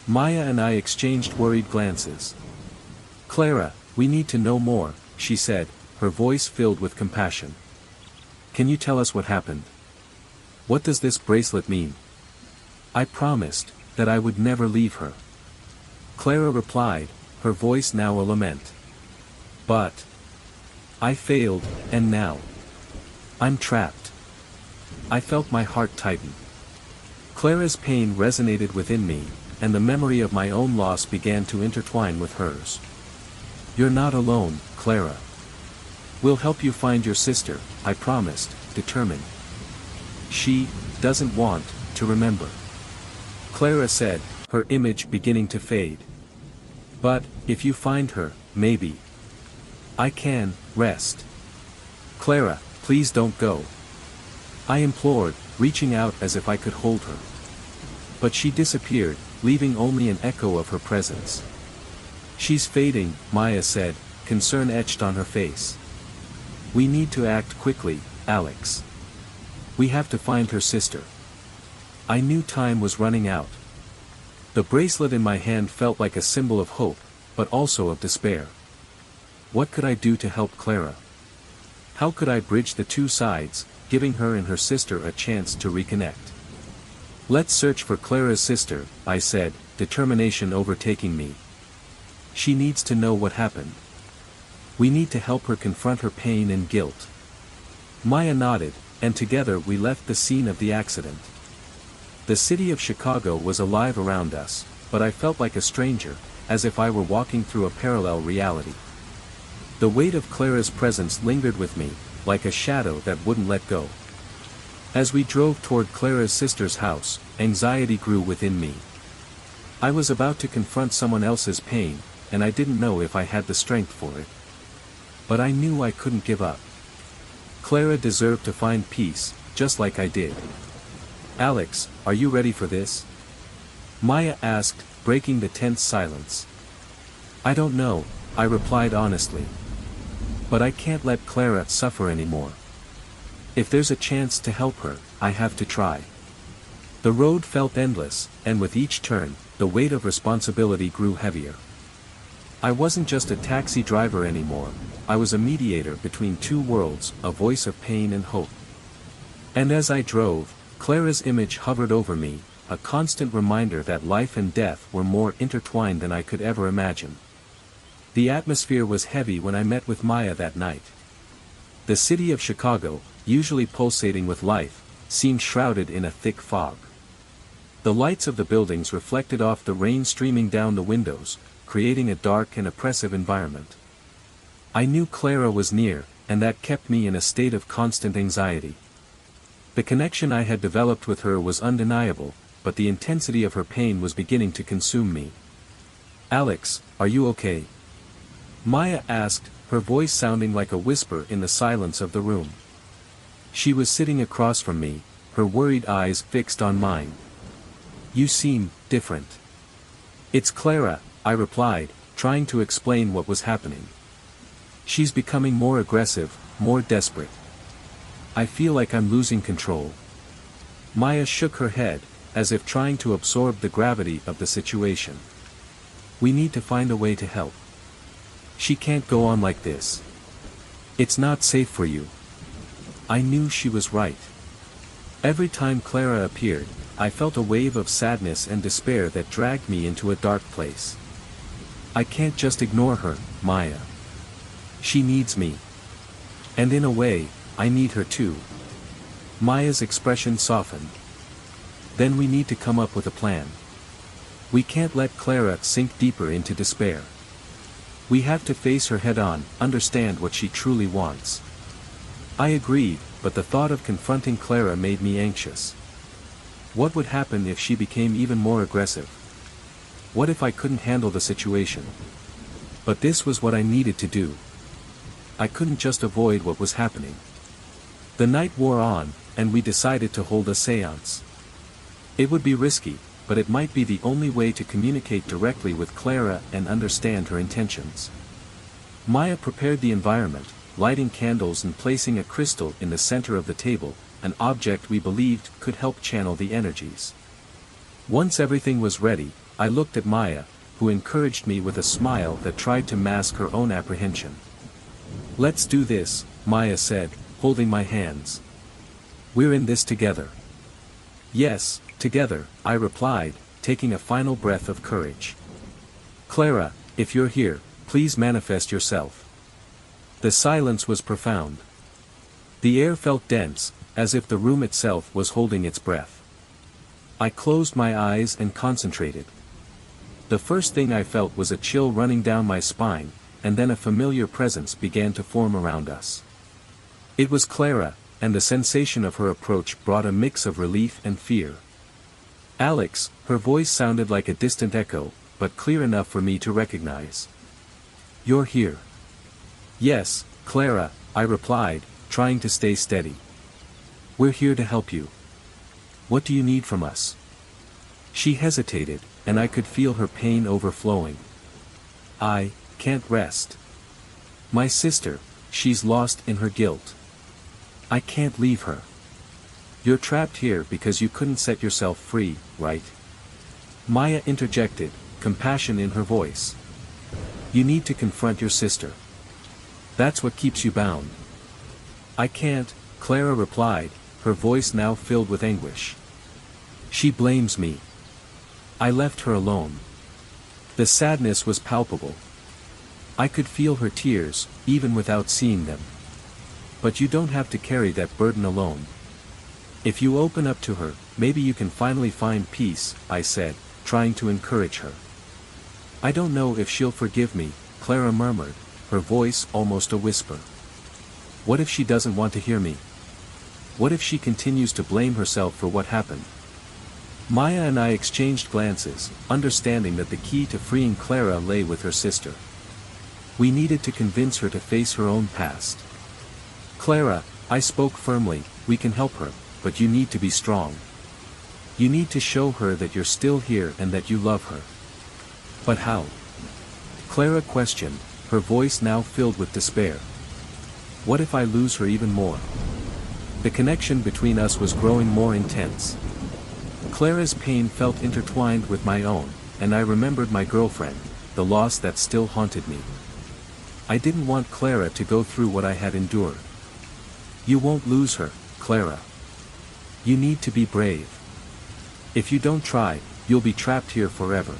Maya and I exchanged worried glances. Clara, we need to know more, she said, her voice filled with compassion. Can you tell us what happened? What does this bracelet mean? I promised that I would never leave her. Clara replied, her voice now a lament. But I failed, and now I'm trapped. I felt my heart tighten. Clara's pain resonated within me, and the memory of my own loss began to intertwine with hers. You're not alone, Clara. We'll help you find your sister, I promised, determined. She doesn't want to remember. Clara said, her image beginning to fade. But if you find her, maybe I can rest. Clara, please don't go. I implored, reaching out as if I could hold her. But she disappeared, leaving only an echo of her presence. She's fading, Maya said, concern etched on her face. We need to act quickly, Alex. We have to find her sister. I knew time was running out. The bracelet in my hand felt like a symbol of hope, but also of despair. What could I do to help Clara? How could I bridge the two sides, giving her and her sister a chance to reconnect? Let's search for Clara's sister, I said, determination overtaking me. She needs to know what happened. We need to help her confront her pain and guilt. Maya nodded, and together we left the scene of the accident. The city of Chicago was alive around us, but I felt like a stranger, as if I were walking through a parallel reality. The weight of Clara's presence lingered with me, like a shadow that wouldn't let go. As we drove toward Clara's sister's house, anxiety grew within me. I was about to confront someone else's pain, and I didn't know if I had the strength for it. But I knew I couldn't give up. Clara deserved to find peace, just like I did. Alex, are you ready for this? Maya asked, breaking the tense silence. I don't know, I replied honestly. But I can't let Clara suffer anymore. If there's a chance to help her, I have to try. The road felt endless, and with each turn, the weight of responsibility grew heavier. I wasn't just a taxi driver anymore, I was a mediator between two worlds, a voice of pain and hope. And as I drove, Clara's image hovered over me, a constant reminder that life and death were more intertwined than I could ever imagine. The atmosphere was heavy when I met with Maya that night. The city of Chicago, usually pulsating with life, seemed shrouded in a thick fog. The lights of the buildings reflected off the rain streaming down the windows, creating a dark and oppressive environment. I knew Clara was near, and that kept me in a state of constant anxiety. The connection I had developed with her was undeniable, but the intensity of her pain was beginning to consume me. Alex, are you okay? Maya asked, her voice sounding like a whisper in the silence of the room. She was sitting across from me, her worried eyes fixed on mine. You seem different. It's Clara, I replied, trying to explain what was happening. She's becoming more aggressive, more desperate. I feel like I'm losing control. Maya shook her head, as if trying to absorb the gravity of the situation. We need to find a way to help. She can't go on like this. It's not safe for you. I knew she was right. Every time Clara appeared, I felt a wave of sadness and despair that dragged me into a dark place. I can't just ignore her, Maya. She needs me. And in a way, I need her too. Maya's expression softened. Then we need to come up with a plan. We can't let Clara sink deeper into despair. We have to face her head-on, understand what she truly wants. I agreed, but the thought of confronting Clara made me anxious. What would happen if she became even more aggressive? What if I couldn't handle the situation? But this was what I needed to do. I couldn't just avoid what was happening. The night wore on, and we decided to hold a séance. It would be risky, but it might be the only way to communicate directly with Clara and understand her intentions. Maya prepared the environment, lighting candles and placing a crystal in the center of the table, an object we believed could help channel the energies. Once everything was ready, I looked at Maya, who encouraged me with a smile that tried to mask her own apprehension. Let's do this, Maya said, holding my hands. We're in this together. Yes, together, I replied, taking a final breath of courage. Clara, if you're here, please manifest yourself. The silence was profound. The air felt dense, as if the room itself was holding its breath. I closed my eyes and concentrated. The first thing I felt was a chill running down my spine, and then a familiar presence began to form around us. It was Clara, and the sensation of her approach brought a mix of relief and fear. Alex, her voice sounded like a distant echo, but clear enough for me to recognize. You're here. Yes, Clara, I replied, trying to stay steady. We're here to help you. What do you need from us? She hesitated, and I could feel her pain overflowing. I can't rest. My sister, she's lost in her guilt. I can't leave her. You're trapped here because you couldn't set yourself free, right? Maya interjected, compassion in her voice. You need to confront your sister. That's what keeps you bound. I can't, Clara replied, her voice now filled with anguish. She blames me. I left her alone. The sadness was palpable. I could feel her tears, even without seeing them. But you don't have to carry that burden alone. If you open up to her, maybe you can finally find peace, I said, trying to encourage her. I don't know if she'll forgive me, Clara murmured, her voice almost a whisper. What if she doesn't want to hear me? What if she continues to blame herself for what happened? Maya and I exchanged glances, understanding that the key to freeing Clara lay with her sister. We needed to convince her to face her own past. Clara, I spoke firmly, we can help her, but you need to be strong. You need to show her that you're still here and that you love her. But how? Clara questioned, her voice now filled with despair. What if I lose her even more? The connection between us was growing more intense. Clara's pain felt intertwined with my own, and I remembered my girlfriend, the loss that still haunted me. I didn't want Clara to go through what I had endured. You won't lose her, Clara. You need to be brave. If you don't try, you'll be trapped here forever.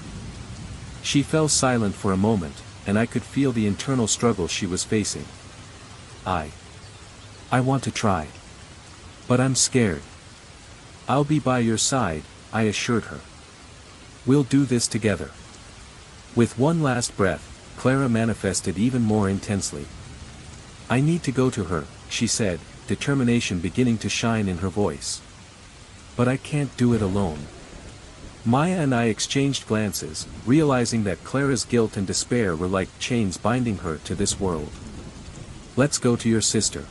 She fell silent for a moment, and I could feel the internal struggle she was facing. I want to try. But I'm scared. I'll be by your side, I assured her. We'll do this together. With one last breath, Clara manifested even more intensely. I need to go to her, she said, determination beginning to shine in her voice. But I can't do it alone. Maya and I exchanged glances, realizing that Clara's guilt and despair were like chains binding her to this world. Let's go to your sister.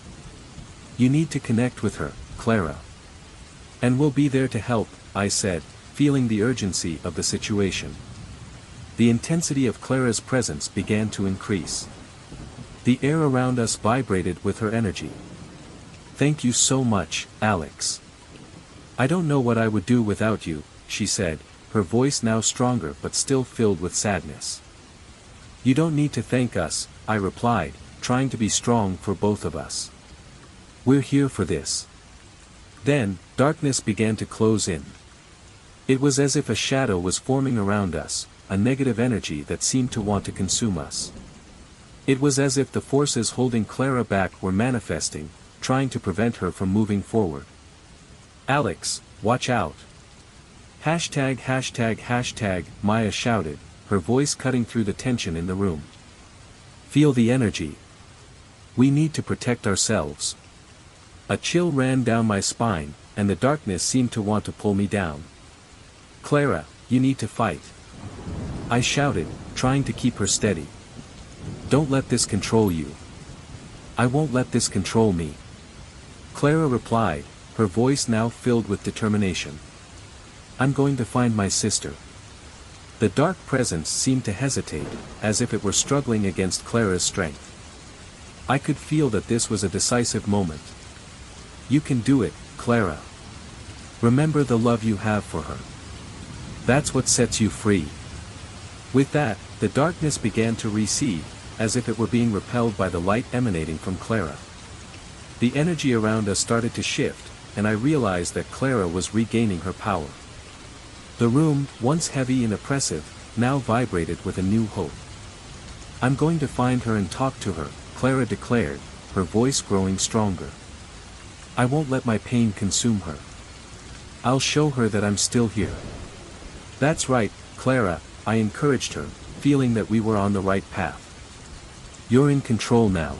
You need to connect with her, Clara. And we'll be there to help, I said, feeling the urgency of the situation. The intensity of Clara's presence began to increase. The air around us vibrated with her energy. Thank you so much, Alex. I don't know what I would do without you, she said, her voice now stronger but still filled with sadness. You don't need to thank us, I replied, trying to be strong for both of us. We're here for this. Then, darkness began to close in. It was as if a shadow was forming around us, a negative energy that seemed to want to consume us. It was as if the forces holding Clara back were manifesting, trying to prevent her from moving forward. Alex, watch out. Hashtag, Maya shouted, her voice cutting through the tension in the room. Feel the energy. We need to protect ourselves. A chill ran down my spine, and the darkness seemed to want to pull me down. Clara, you need to fight. I shouted, trying to keep her steady. Don't let this control you. I won't let this control me. Clara replied, her voice now filled with determination. I'm going to find my sister. The dark presence seemed to hesitate, as if it were struggling against Clara's strength. I could feel that this was a decisive moment. You can do it, Clara. Remember the love you have for her. That's what sets you free. With that, the darkness began to recede, as if it were being repelled by the light emanating from Clara. The energy around us started to shift, and I realized that Clara was regaining her power. The room, once heavy and oppressive, now vibrated with a new hope. I'm going to find her and talk to her, Clara declared, her voice growing stronger. I won't let my pain consume her. I'll show her that I'm still here. That's right, Clara, I encouraged her, feeling that we were on the right path. You're in control now.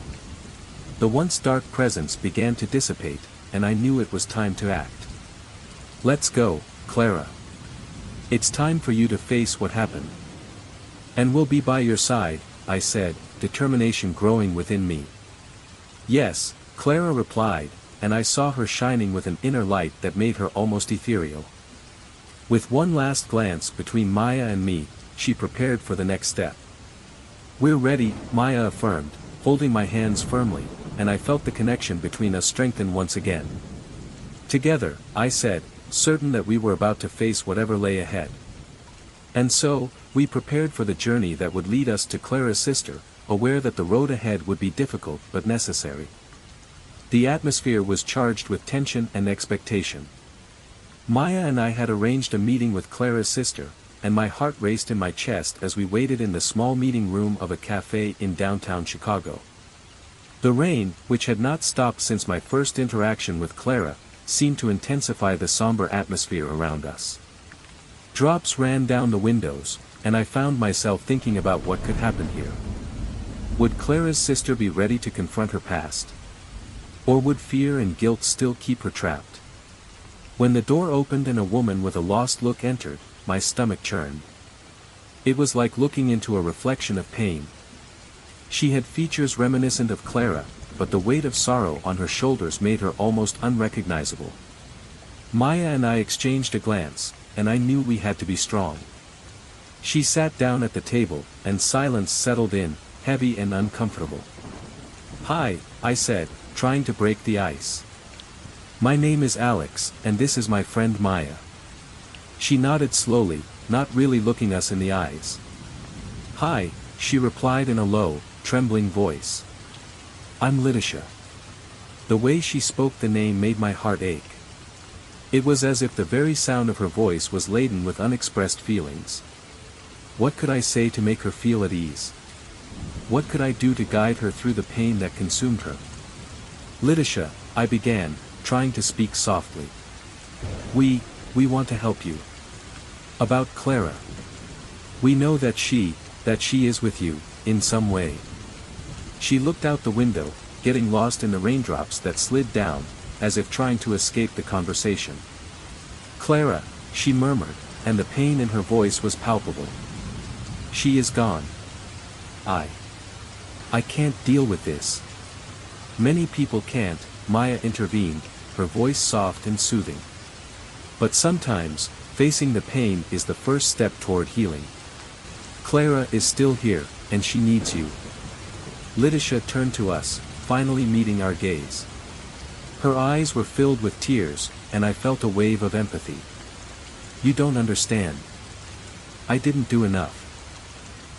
The once dark presence began to dissipate, and I knew it was time to act. Let's go, Clara. It's time for you to face what happened. And we'll be by your side, I said, determination growing within me. Yes, Clara replied, and I saw her shining with an inner light that made her almost ethereal. With one last glance between Maya and me, she prepared for the next step. We're ready, Maya affirmed, holding my hands firmly, and I felt the connection between us strengthen once again. Together, I said, certain that we were about to face whatever lay ahead. And so, We prepared for the journey that would lead us to Clara's sister, aware that the road ahead would be difficult but necessary. The atmosphere was charged with tension and expectation. Maya and I had arranged a meeting with Clara's sister, and my heart raced in my chest as we waited in the small meeting room of a cafe in downtown Chicago. The rain, which had not stopped since my first interaction with Clara, seemed to intensify the somber atmosphere around us. Drops ran down the windows, and I found myself thinking about what could happen here. Would Clara's sister be ready to confront her past? Or would fear and guilt still keep her trapped? When the door opened and a woman with a lost look entered, my stomach churned. It was like looking into a reflection of pain. She had features reminiscent of Clara, but the weight of sorrow on her shoulders made her almost unrecognizable. Maya and I exchanged a glance, and I knew we had to be strong. She sat down at the table, and silence settled in, heavy and uncomfortable. "Hi," I said, trying to break the ice. "My name is Alex, and this is my friend Maya." She nodded slowly, not really looking us in the eyes. "Hi," she replied in a low, trembling voice. "I'm Lidisha." The way she spoke the name made my heart ache. It was as if the very sound of her voice was laden with unexpressed feelings. What could I say to make her feel at ease? What could I do to guide her through the pain that consumed her? "Lidisha," I began, trying to speak softly. We want to help you. About Clara. We know that she is with you, in some way." She looked out the window, getting lost in the raindrops that slid down, as if trying to escape the conversation. "Clara," she murmured, and the pain in her voice was palpable. "She is gone. I can't deal with this." "Many people can't," Maya intervened, her voice soft and soothing. "But sometimes, facing the pain is the first step toward healing. Clara is still here, and she needs you." Lidisha turned to us, finally meeting our gaze. Her eyes were filled with tears, and I felt a wave of empathy. "You don't understand. I didn't do enough.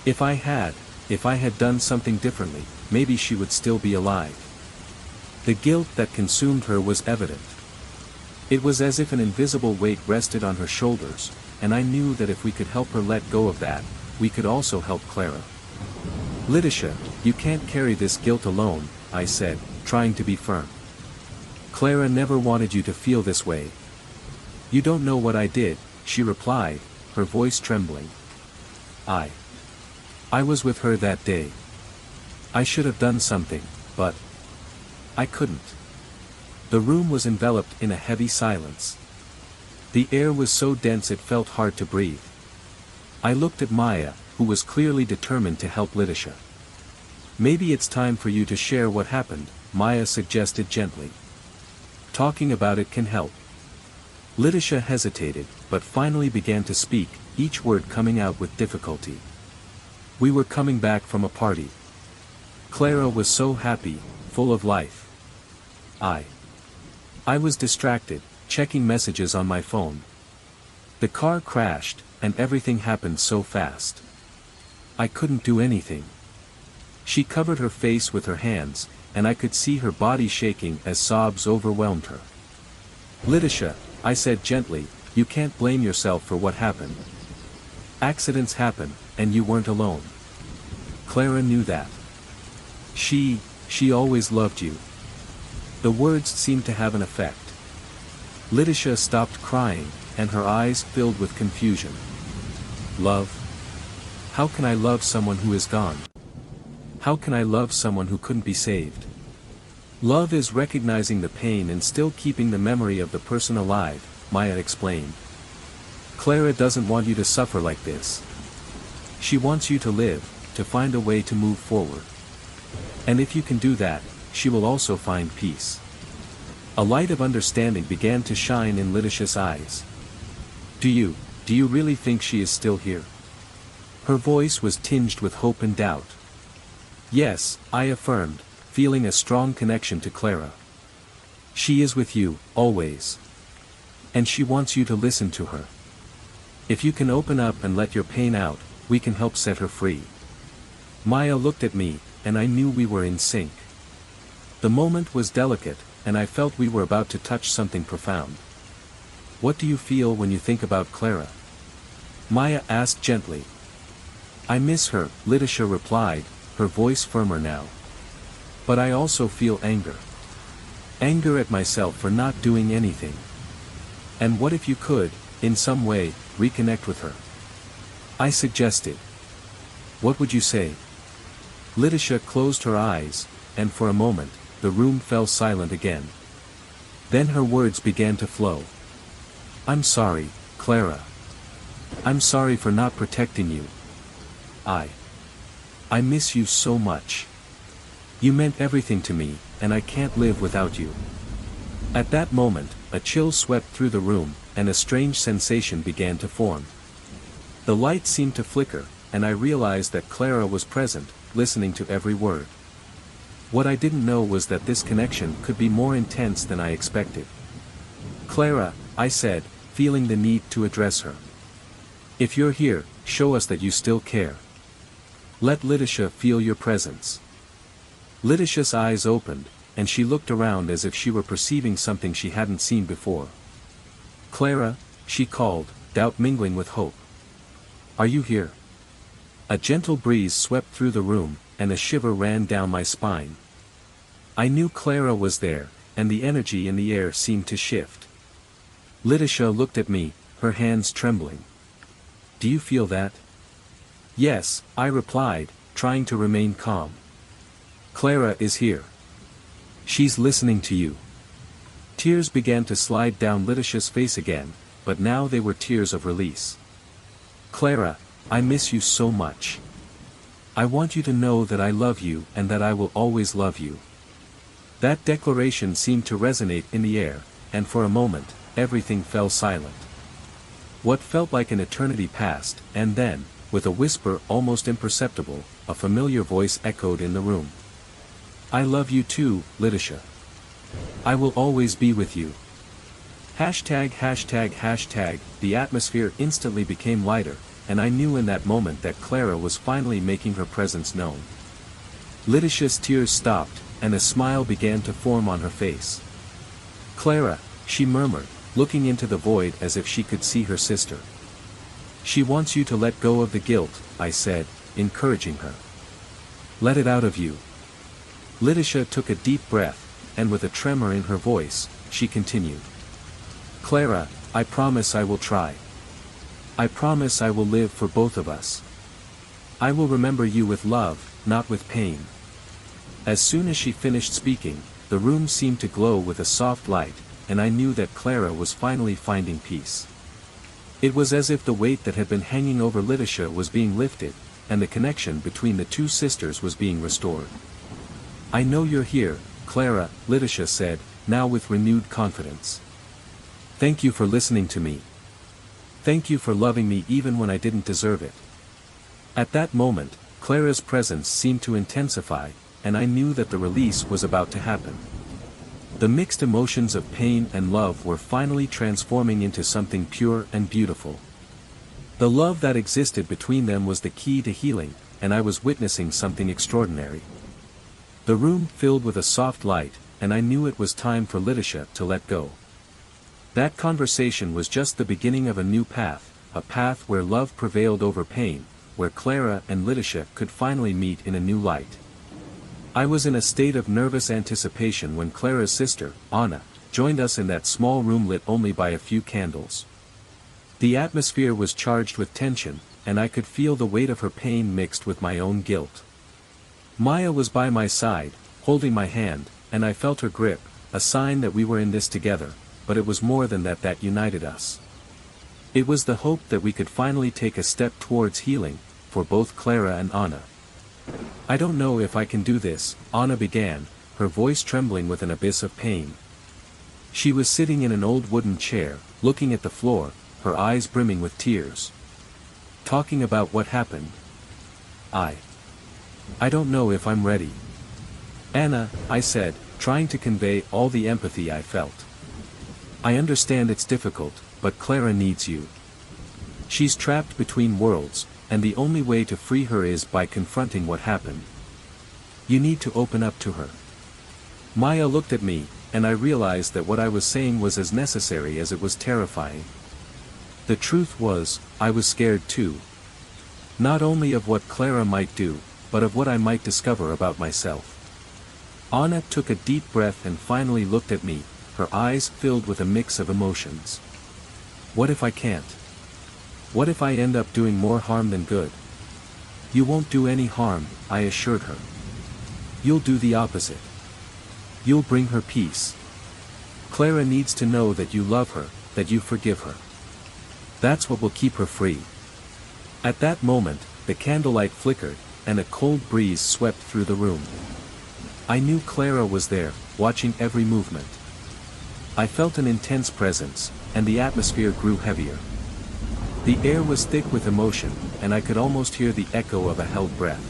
If I had done something differently, maybe she would still be alive." The guilt that consumed her was evident. It was as if an invisible weight rested on her shoulders, and I knew that if we could help her let go of that, we could also help Clara. "Lidisha, you can't carry this guilt alone," I said, trying to be firm. "Clara never wanted you to feel this way." "You don't know what I did," she replied, her voice trembling. I was with her that day. I should have done something, but I couldn't." The room was enveloped in a heavy silence. The air was so dense it felt hard to breathe. I looked at Maya, who was clearly determined to help Lidisha. "Maybe it's time for you to share what happened," Maya suggested gently. "Talking about it can help." Lidisha hesitated, but finally began to speak, each word coming out with difficulty. "We were coming back from a party. Clara was so happy, full of life. I was distracted, checking messages on my phone. The car crashed, and everything happened so fast. I couldn't do anything." She covered her face with her hands, and I could see her body shaking as sobs overwhelmed her. "Lidisha," I said gently, "you can't blame yourself for what happened. Accidents happen, and you weren't alone. Clara knew that. She always loved you." The words seemed to have an effect. Lidisha stopped crying, and her eyes filled with confusion. "Love? How can I love someone who is gone? How can I love someone who couldn't be saved? Love is recognizing the pain and still keeping the memory of the person alive," Maya explained. "Clara doesn't want you to suffer like this. She wants you to live, to find a way to move forward. And if you can do that, she will also find peace." A light of understanding began to shine in Lidisha's eyes. Do you really think she is still here?" Her voice was tinged with hope and doubt. "Yes," I affirmed, feeling a strong connection to Clara. "She is with you, always. And she wants you to listen to her. If you can open up and let your pain out, we can help set her free. Maya looked at me, and I knew we were in sync. The moment was delicate, and I felt we were about to touch something profound. What do you feel when you think about Clara? Maya asked gently. I miss her, Lidisha replied, her voice firmer now. But I also feel anger. Anger at myself for not doing anything. And what if you could, in some way, reconnect with her? I suggested. What would you say? Lidisha closed her eyes, and for a moment, the room fell silent again. Then her words began to flow. I'm sorry, Clara. I'm sorry for not protecting you. I miss you so much. You meant everything to me, and I can't live without you. At that moment, a chill swept through the room, and a strange sensation began to form. The light seemed to flicker, and I realized that Clara was present, listening to every word. What I didn't know was that this connection could be more intense than I expected. Clara, I said, feeling the need to address her. If you're here, show us that you still care. Let Lidisha feel your presence. Lidisha's eyes opened, and she looked around as if she were perceiving something she hadn't seen before. Clara, she called, doubt mingling with hope. Are you here? A gentle breeze swept through the room, and a shiver ran down my spine. I knew Clara was there, and the energy in the air seemed to shift. Lidisha looked at me, her hands trembling. Do you feel that? Yes, I replied, trying to remain calm. Clara is here. She's listening to you. Tears began to slide down Lidisha's face again, but now they were tears of release. Clara, I miss you so much. I want you to know that I love you and that I will always love you. That declaration seemed to resonate in the air, and for a moment, everything fell silent. What felt like an eternity passed, and then, with a whisper almost imperceptible, a familiar voice echoed in the room. I love you too, Lidisha. I will always be with you. Hashtag. The atmosphere instantly became lighter, and I knew in that moment that Clara was finally making her presence known. Lidisha's tears stopped, and a smile began to form on her face. Clara, she murmured, looking into the void as if she could see her sister. She wants you to let go of the guilt, I said, encouraging her. Let it out of you. Lidisha took a deep breath, and with a tremor in her voice, she continued. Clara, I promise I will try. I promise I will live for both of us. I will remember you with love, not with pain. As soon as she finished speaking, the room seemed to glow with a soft light, and I knew that Clara was finally finding peace. It was as if the weight that had been hanging over Lidisha was being lifted, and the connection between the two sisters was being restored. I know you're here, Clara, Lidisha said, now with renewed confidence. Thank you for listening to me. Thank you for loving me even when I didn't deserve it. At that moment, Clara's presence seemed to intensify, and I knew that the release was about to happen. The mixed emotions of pain and love were finally transforming into something pure and beautiful. The love that existed between them was the key to healing, and I was witnessing something extraordinary. The room filled with a soft light, and I knew it was time for Lidisha to let go. That conversation was just the beginning of a new path, a path where love prevailed over pain, where Clara and Lidisha could finally meet in a new light. I was in a state of nervous anticipation when Clara's sister, Anna, joined us in that small room lit only by a few candles. The atmosphere was charged with tension, and I could feel the weight of her pain mixed with my own guilt. Maya was by my side, holding my hand, and I felt her grip, a sign that we were in this together, but it was more than that united us. It was the hope that we could finally take a step towards healing, for both Clara and Anna. I don't know if I can do this, Anna began, her voice trembling with an abyss of pain. She was sitting in an old wooden chair, looking at the floor, her eyes brimming with tears. Talking about what happened. I don't know if I'm ready. Anna, I said, trying to convey all the empathy I felt. I understand it's difficult, but Clara needs you. She's trapped between worlds, and the only way to free her is by confronting what happened. You need to open up to her. Maya looked at me, and I realized that what I was saying was as necessary as it was terrifying. The truth was, I was scared too. Not only of what Clara might do, but of what I might discover about myself. Anna took a deep breath and finally looked at me, her eyes filled with a mix of emotions. What if I can't? What if I end up doing more harm than good? You won't do any harm, I assured her. You'll do the opposite. You'll bring her peace. Clara needs to know that you love her, that you forgive her. That's what will keep her free. At that moment, the candlelight flickered, and a cold breeze swept through the room. I knew Clara was there, watching every movement. I felt an intense presence, and the atmosphere grew heavier. The air was thick with emotion, and I could almost hear the echo of a held breath.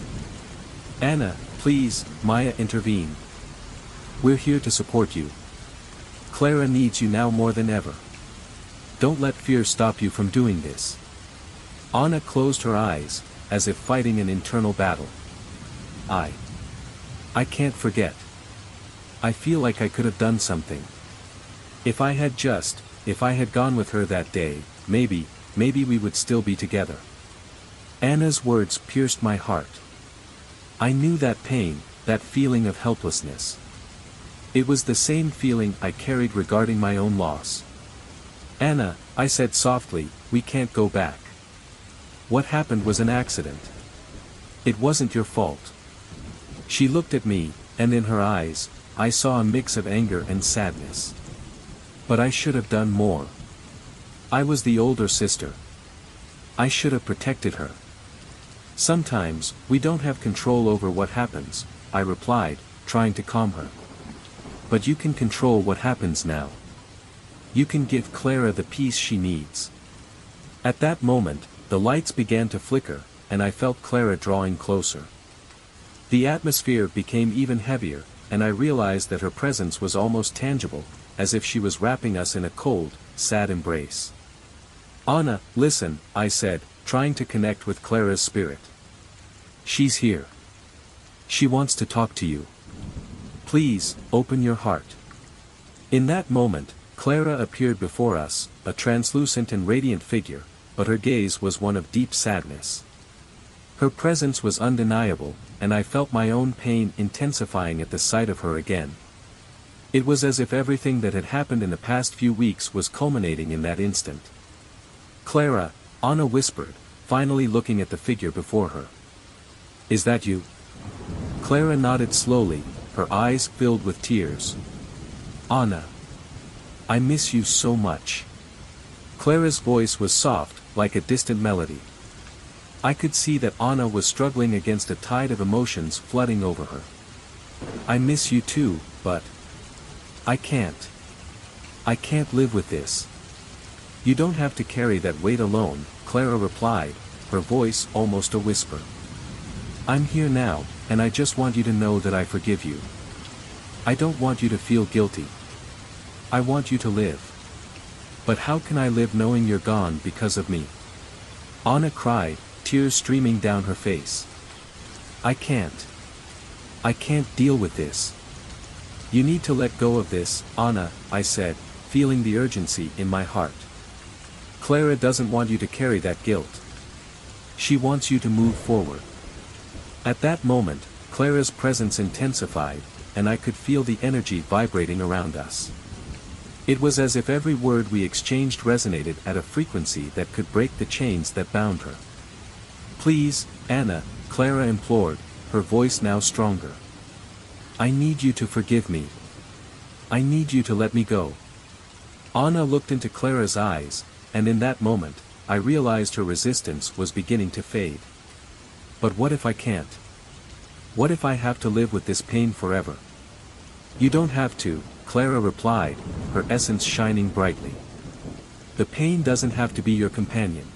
Anna, please, Maya intervened. We're here to support you. Clara needs you now more than ever. Don't let fear stop you from doing this. Anna closed her eyes, as if fighting an internal battle. I can't forget. I feel like I could have done something. If I had gone with her that day, maybe we would still be together. Anna's words pierced my heart. I knew that pain, that feeling of helplessness. It was the same feeling I carried regarding my own loss. Anna, I said softly, we can't go back. What happened was an accident. It wasn't your fault. She looked at me, and in her eyes, I saw a mix of anger and sadness. But I should have done more. I was the older sister. I should have protected her. Sometimes, we don't have control over what happens, I replied, trying to calm her. But you can control what happens now. You can give Clara the peace she needs. At that moment, the lights began to flicker, and I felt Clara drawing closer. The atmosphere became even heavier, and I realized that her presence was almost tangible, as if she was wrapping us in a cold, sad embrace. Anna, listen, I said, trying to connect with Clara's spirit. She's here. She wants to talk to you. Please, open your heart. In that moment, Clara appeared before us, a translucent and radiant figure, but her gaze was one of deep sadness. Her presence was undeniable, and I felt my own pain intensifying at the sight of her again. It was as if everything that had happened in the past few weeks was culminating in that instant. Clara, Anna whispered, finally looking at the figure before her. Is that you? Clara nodded slowly, her eyes filled with tears. Anna. I miss you so much. Clara's voice was soft, like a distant melody. I could see that Anna was struggling against a tide of emotions flooding over her. I miss you too, but I can't. I can't live with this. You don't have to carry that weight alone, Clara replied, her voice almost a whisper. I'm here now, and I just want you to know that I forgive you. I don't want you to feel guilty. I want you to live. But how can I live knowing you're gone because of me? Anna cried, tears streaming down her face. I can't. I can't deal with this. You need to let go of this, Anna, I said, feeling the urgency in my heart. Clara doesn't want you to carry that guilt. She wants you to move forward. At that moment, Clara's presence intensified, and I could feel the energy vibrating around us. It was as if every word we exchanged resonated at a frequency that could break the chains that bound her. Please, Anna, Clara implored, her voice now stronger. I need you to forgive me. I need you to let me go. Anna looked into Clara's eyes, and in that moment, I realized her resistance was beginning to fade. But what if I can't? What if I have to live with this pain forever? You don't have to, Clara replied, her essence shining brightly. The pain doesn't have to be your companion.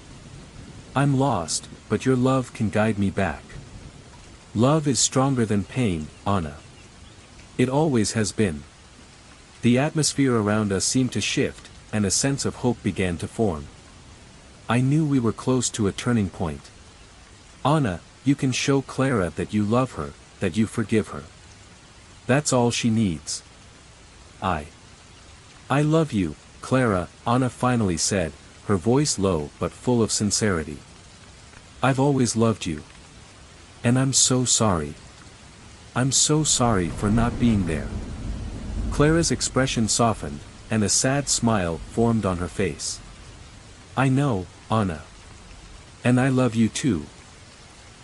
I'm lost, but your love can guide me back. Love is stronger than pain, Anna. It always has been. The atmosphere around us seemed to shift, and a sense of hope began to form. I knew we were close to a turning point. Anna, you can show Clara that you love her, that you forgive her. That's all she needs. I love you, Clara, Anna finally said, her voice low but full of sincerity. I've always loved you. And I'm so sorry. I'm so sorry for not being there. Clara's expression softened, and a sad smile formed on her face. I know, Anna. And I love you too.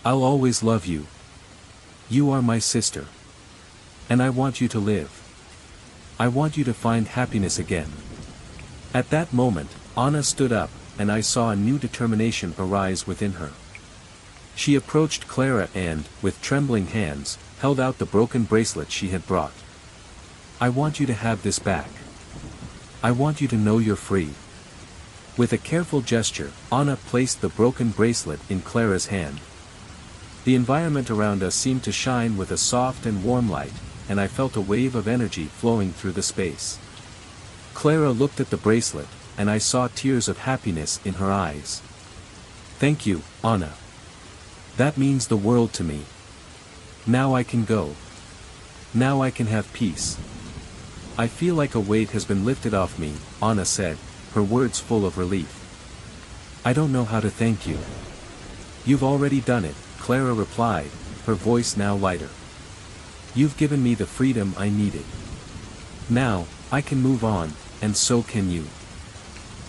I'll always love you. You are my sister. And I want you to live. I want you to find happiness again. At that moment, Anna stood up, and I saw a new determination arise within her. She approached Clara and, with trembling hands, held out the broken bracelet she had brought. I want you to have this back. I want you to know you're free. With a careful gesture, Anna placed the broken bracelet in Clara's hand. The environment around us seemed to shine with a soft and warm light, and I felt a wave of energy flowing through the space. Clara looked at the bracelet, and I saw tears of happiness in her eyes. Thank you, Anna. That means the world to me. Now I can go. Now I can have peace. I feel like a weight has been lifted off me, Anna said, her words full of relief. I don't know how to thank you. You've already done it, Clara replied, her voice now lighter. You've given me the freedom I needed. Now, I can move on, and so can you.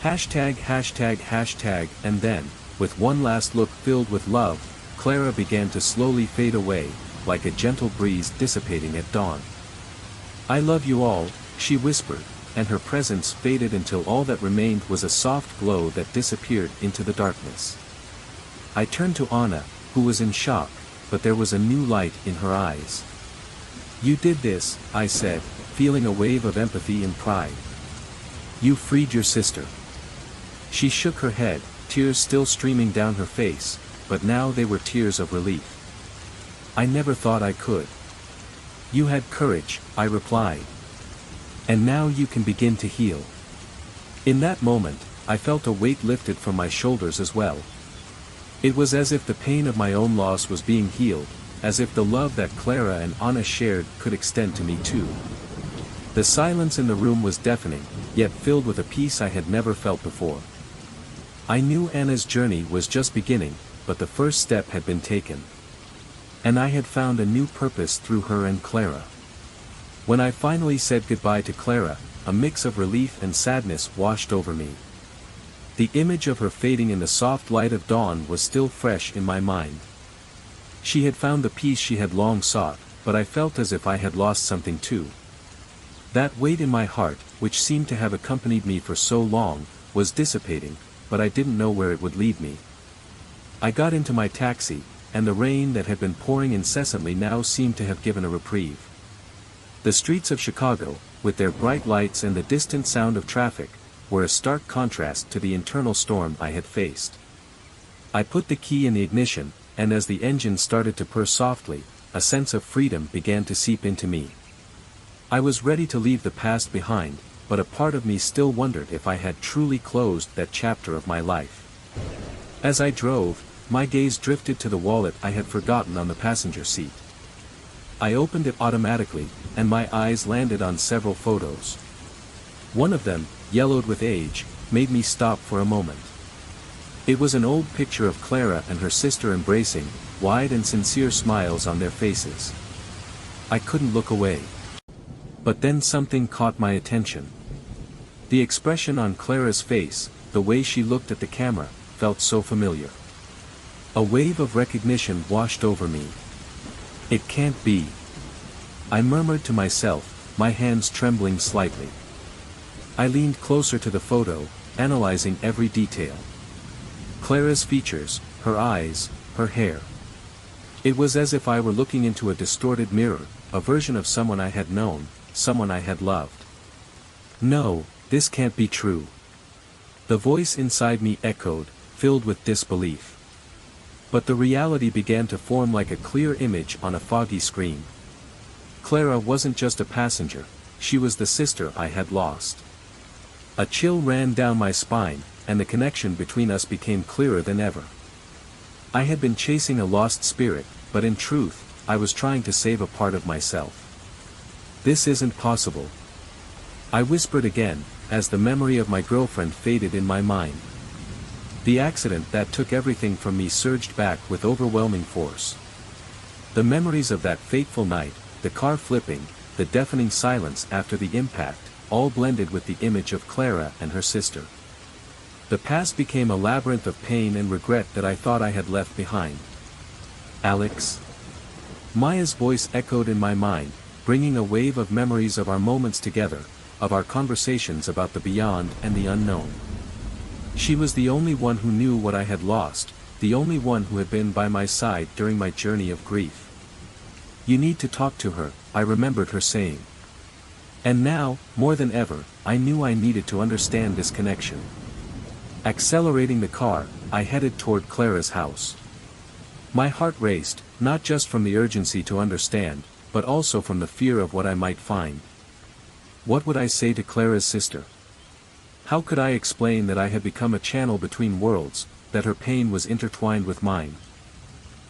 Hashtag, and then, with one last look filled with love, Clara began to slowly fade away, like a gentle breeze dissipating at dawn. I love you all, she whispered, and her presence faded until all that remained was a soft glow that disappeared into the darkness. I turned to Anna, who was in shock, but there was a new light in her eyes. You did this, I said, feeling a wave of empathy and pride. You freed your sister. She shook her head, tears still streaming down her face, but now they were tears of relief. I never thought I could. You had courage, I replied. And now you can begin to heal. In that moment, I felt a weight lifted from my shoulders as well. It was as if the pain of my own loss was being healed, as if the love that Clara and Anna shared could extend to me too. The silence in the room was deafening, yet filled with a peace I had never felt before. I knew Anna's journey was just beginning, but the first step had been taken. And I had found a new purpose through her and Clara. When I finally said goodbye to Clara, a mix of relief and sadness washed over me. The image of her fading in the soft light of dawn was still fresh in my mind. She had found the peace she had long sought, but I felt as if I had lost something too. That weight in my heart, which seemed to have accompanied me for so long, was dissipating, but I didn't know where it would lead me. I got into my taxi, and the rain that had been pouring incessantly now seemed to have given a reprieve. The streets of Chicago, with their bright lights and the distant sound of traffic, were a stark contrast to the internal storm I had faced. I put the key in the ignition, and as the engine started to purr softly, a sense of freedom began to seep into me. I was ready to leave the past behind, but a part of me still wondered if I had truly closed that chapter of my life. As I drove, my gaze drifted to the wallet I had forgotten on the passenger seat. I opened it automatically, and my eyes landed on several photos. One of them, yellowed with age, made me stop for a moment. It was an old picture of Clara and her sister embracing, wide and sincere smiles on their faces. I couldn't look away. But then something caught my attention. The expression on Clara's face, the way she looked at the camera, felt so familiar. A wave of recognition washed over me. It can't be. I murmured to myself, my hands trembling slightly. I leaned closer to the photo, analyzing every detail. Clara's features, her eyes, her hair. It was as if I were looking into a distorted mirror, a version of someone I had known, someone I had loved. No, this can't be true. The voice inside me echoed, filled with disbelief. But the reality began to form like a clear image on a foggy screen. Clara wasn't just a passenger, she was the sister I had lost. A chill ran down my spine, and the connection between us became clearer than ever. I had been chasing a lost spirit, but in truth, I was trying to save a part of myself. This isn't possible. I whispered again, as the memory of my girlfriend faded in my mind. The accident that took everything from me surged back with overwhelming force. The memories of that fateful night, the car flipping, the deafening silence after the impact, all blended with the image of Clara and her sister. The past became a labyrinth of pain and regret that I thought I had left behind. Alex? Maya's voice echoed in my mind, bringing a wave of memories of our moments together, of our conversations about the beyond and the unknown. She was the only one who knew what I had lost, the only one who had been by my side during my journey of grief. You need to talk to her, I remembered her saying. And now, more than ever, I knew I needed to understand this connection. Accelerating the car, I headed toward Clara's house. My heart raced, not just from the urgency to understand, but also from the fear of what I might find. What would I say to Clara's sister? How could I explain that I had become a channel between worlds, that her pain was intertwined with mine?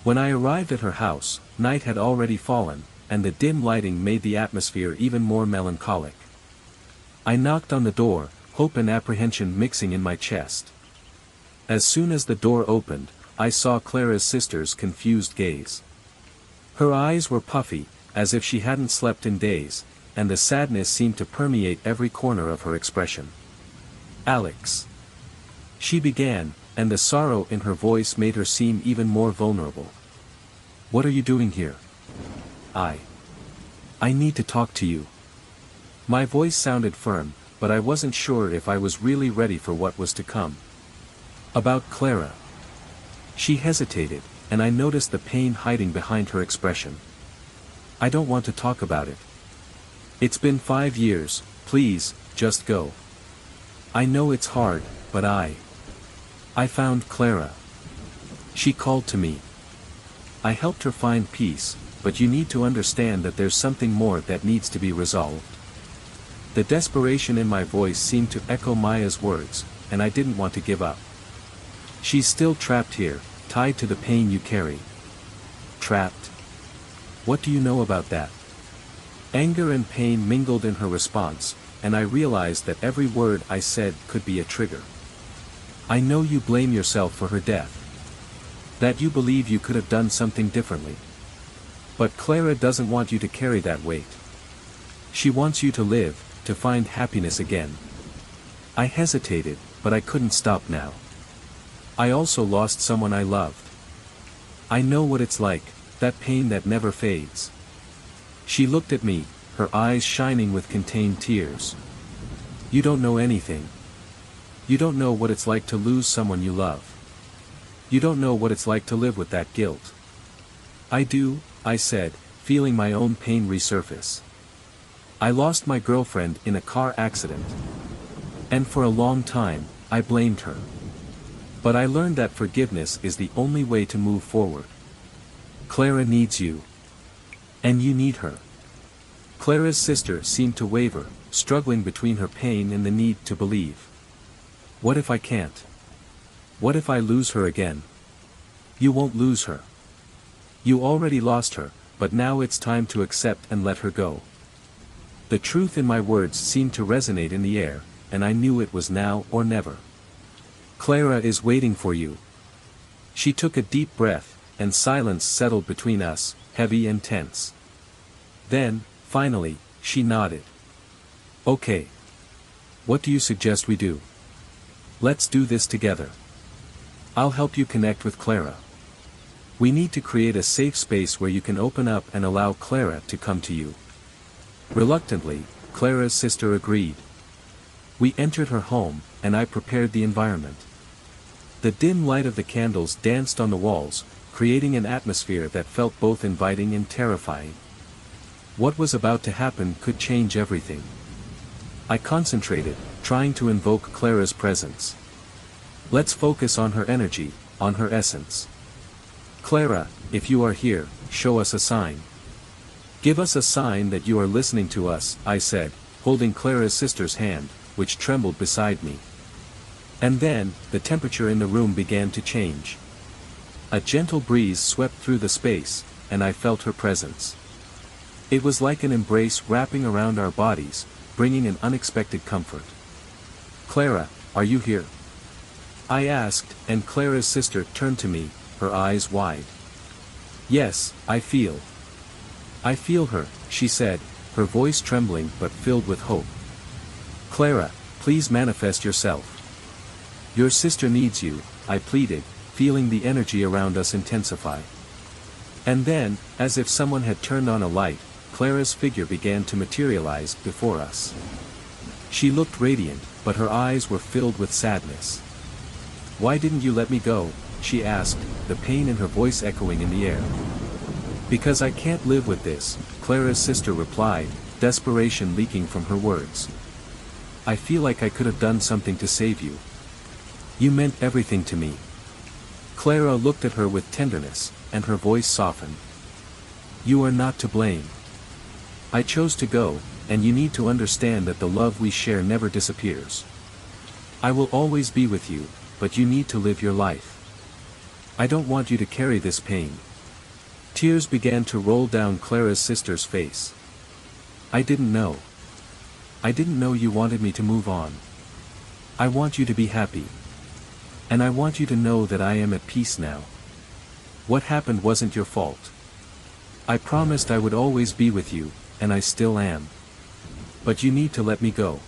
When I arrived at her house, night had already fallen, and the dim lighting made the atmosphere even more melancholic. I knocked on the door, hope and apprehension mixing in my chest. As soon as the door opened, I saw Clara's sister's confused gaze. Her eyes were puffy, as if she hadn't slept in days, and the sadness seemed to permeate every corner of her expression. Alex. She began, and the sorrow in her voice made her seem even more vulnerable. What are you doing here? I need to talk to you. My voice sounded firm, but I wasn't sure if I was really ready for what was to come. About Clara. She hesitated, and I noticed the pain hiding behind her expression. I don't want to talk about it. It's been 5 years, please, just go. I know it's hard, but I found Clara. She called to me. I helped her find peace, but you need to understand that there's something more that needs to be resolved. The desperation in my voice seemed to echo Maya's words, and I didn't want to give up. She's still trapped here, tied to the pain you carry. Trapped? What do you know about that? Anger and pain mingled in her response, and I realized that every word I said could be a trigger. I know you blame yourself for her death. That you believe you could have done something differently. But Clara doesn't want you to carry that weight. She wants you to live, to find happiness again. I hesitated, but I couldn't stop now. I also lost someone I loved. I know what it's like, that pain that never fades. She looked at me, her eyes shining with contained tears. You don't know anything. You don't know what it's like to lose someone you love. You don't know what it's like to live with that guilt. I do, I said, feeling my own pain resurface. I lost my girlfriend in a car accident. And for a long time, I blamed her. But I learned that forgiveness is the only way to move forward. Clara needs you. And you need her. Clara's sister seemed to waver, struggling between her pain and the need to believe. What if I can't? What if I lose her again? You won't lose her. You already lost her, but now it's time to accept and let her go. The truth in my words seemed to resonate in the air, and I knew it was now or never. Clara is waiting for you. She took a deep breath, and silence settled between us, heavy and tense. Then, finally, she nodded. Okay. What do you suggest we do? Let's do this together. I'll help you connect with Clara. We need to create a safe space where you can open up and allow Clara to come to you. Reluctantly, Clara's sister agreed. We entered her home, and I prepared the environment. The dim light of the candles danced on the walls, creating an atmosphere that felt both inviting and terrifying. What was about to happen could change everything. I concentrated, trying to invoke Clara's presence. Let's focus on her energy, on her essence. Clara, if you are here, show us a sign. Give us a sign that you are listening to us, I said, holding Clara's sister's hand, which trembled beside me. And then, the temperature in the room began to change. A gentle breeze swept through the space, and I felt her presence. It was like an embrace wrapping around our bodies, bringing an unexpected comfort. "Clara, are you here?" I asked, and Clara's sister turned to me, her eyes wide. "Yes, I feel her," she said, her voice trembling but filled with hope. "Clara, please manifest yourself. Your sister needs you," I pleaded, feeling the energy around us intensify. And then, as if someone had turned on a light, Clara's figure began to materialize before us. She looked radiant, but her eyes were filled with sadness. "Why didn't you let me go?" she asked, the pain in her voice echoing in the air. "Because I can't live with this," Clara's sister replied, desperation leaking from her words. "I feel like I could have done something to save you. You meant everything to me." Clara looked at her with tenderness, and her voice softened. "You are not to blame. I chose to go, and you need to understand that the love we share never disappears. I will always be with you, but you need to live your life. I don't want you to carry this pain." Tears began to roll down Clara's sister's face. "I didn't know. I didn't know you wanted me to move on. I want you to be happy. And I want you to know that I am at peace now. What happened wasn't your fault. I promised I would always be with you, and I still am. But you need to let me go."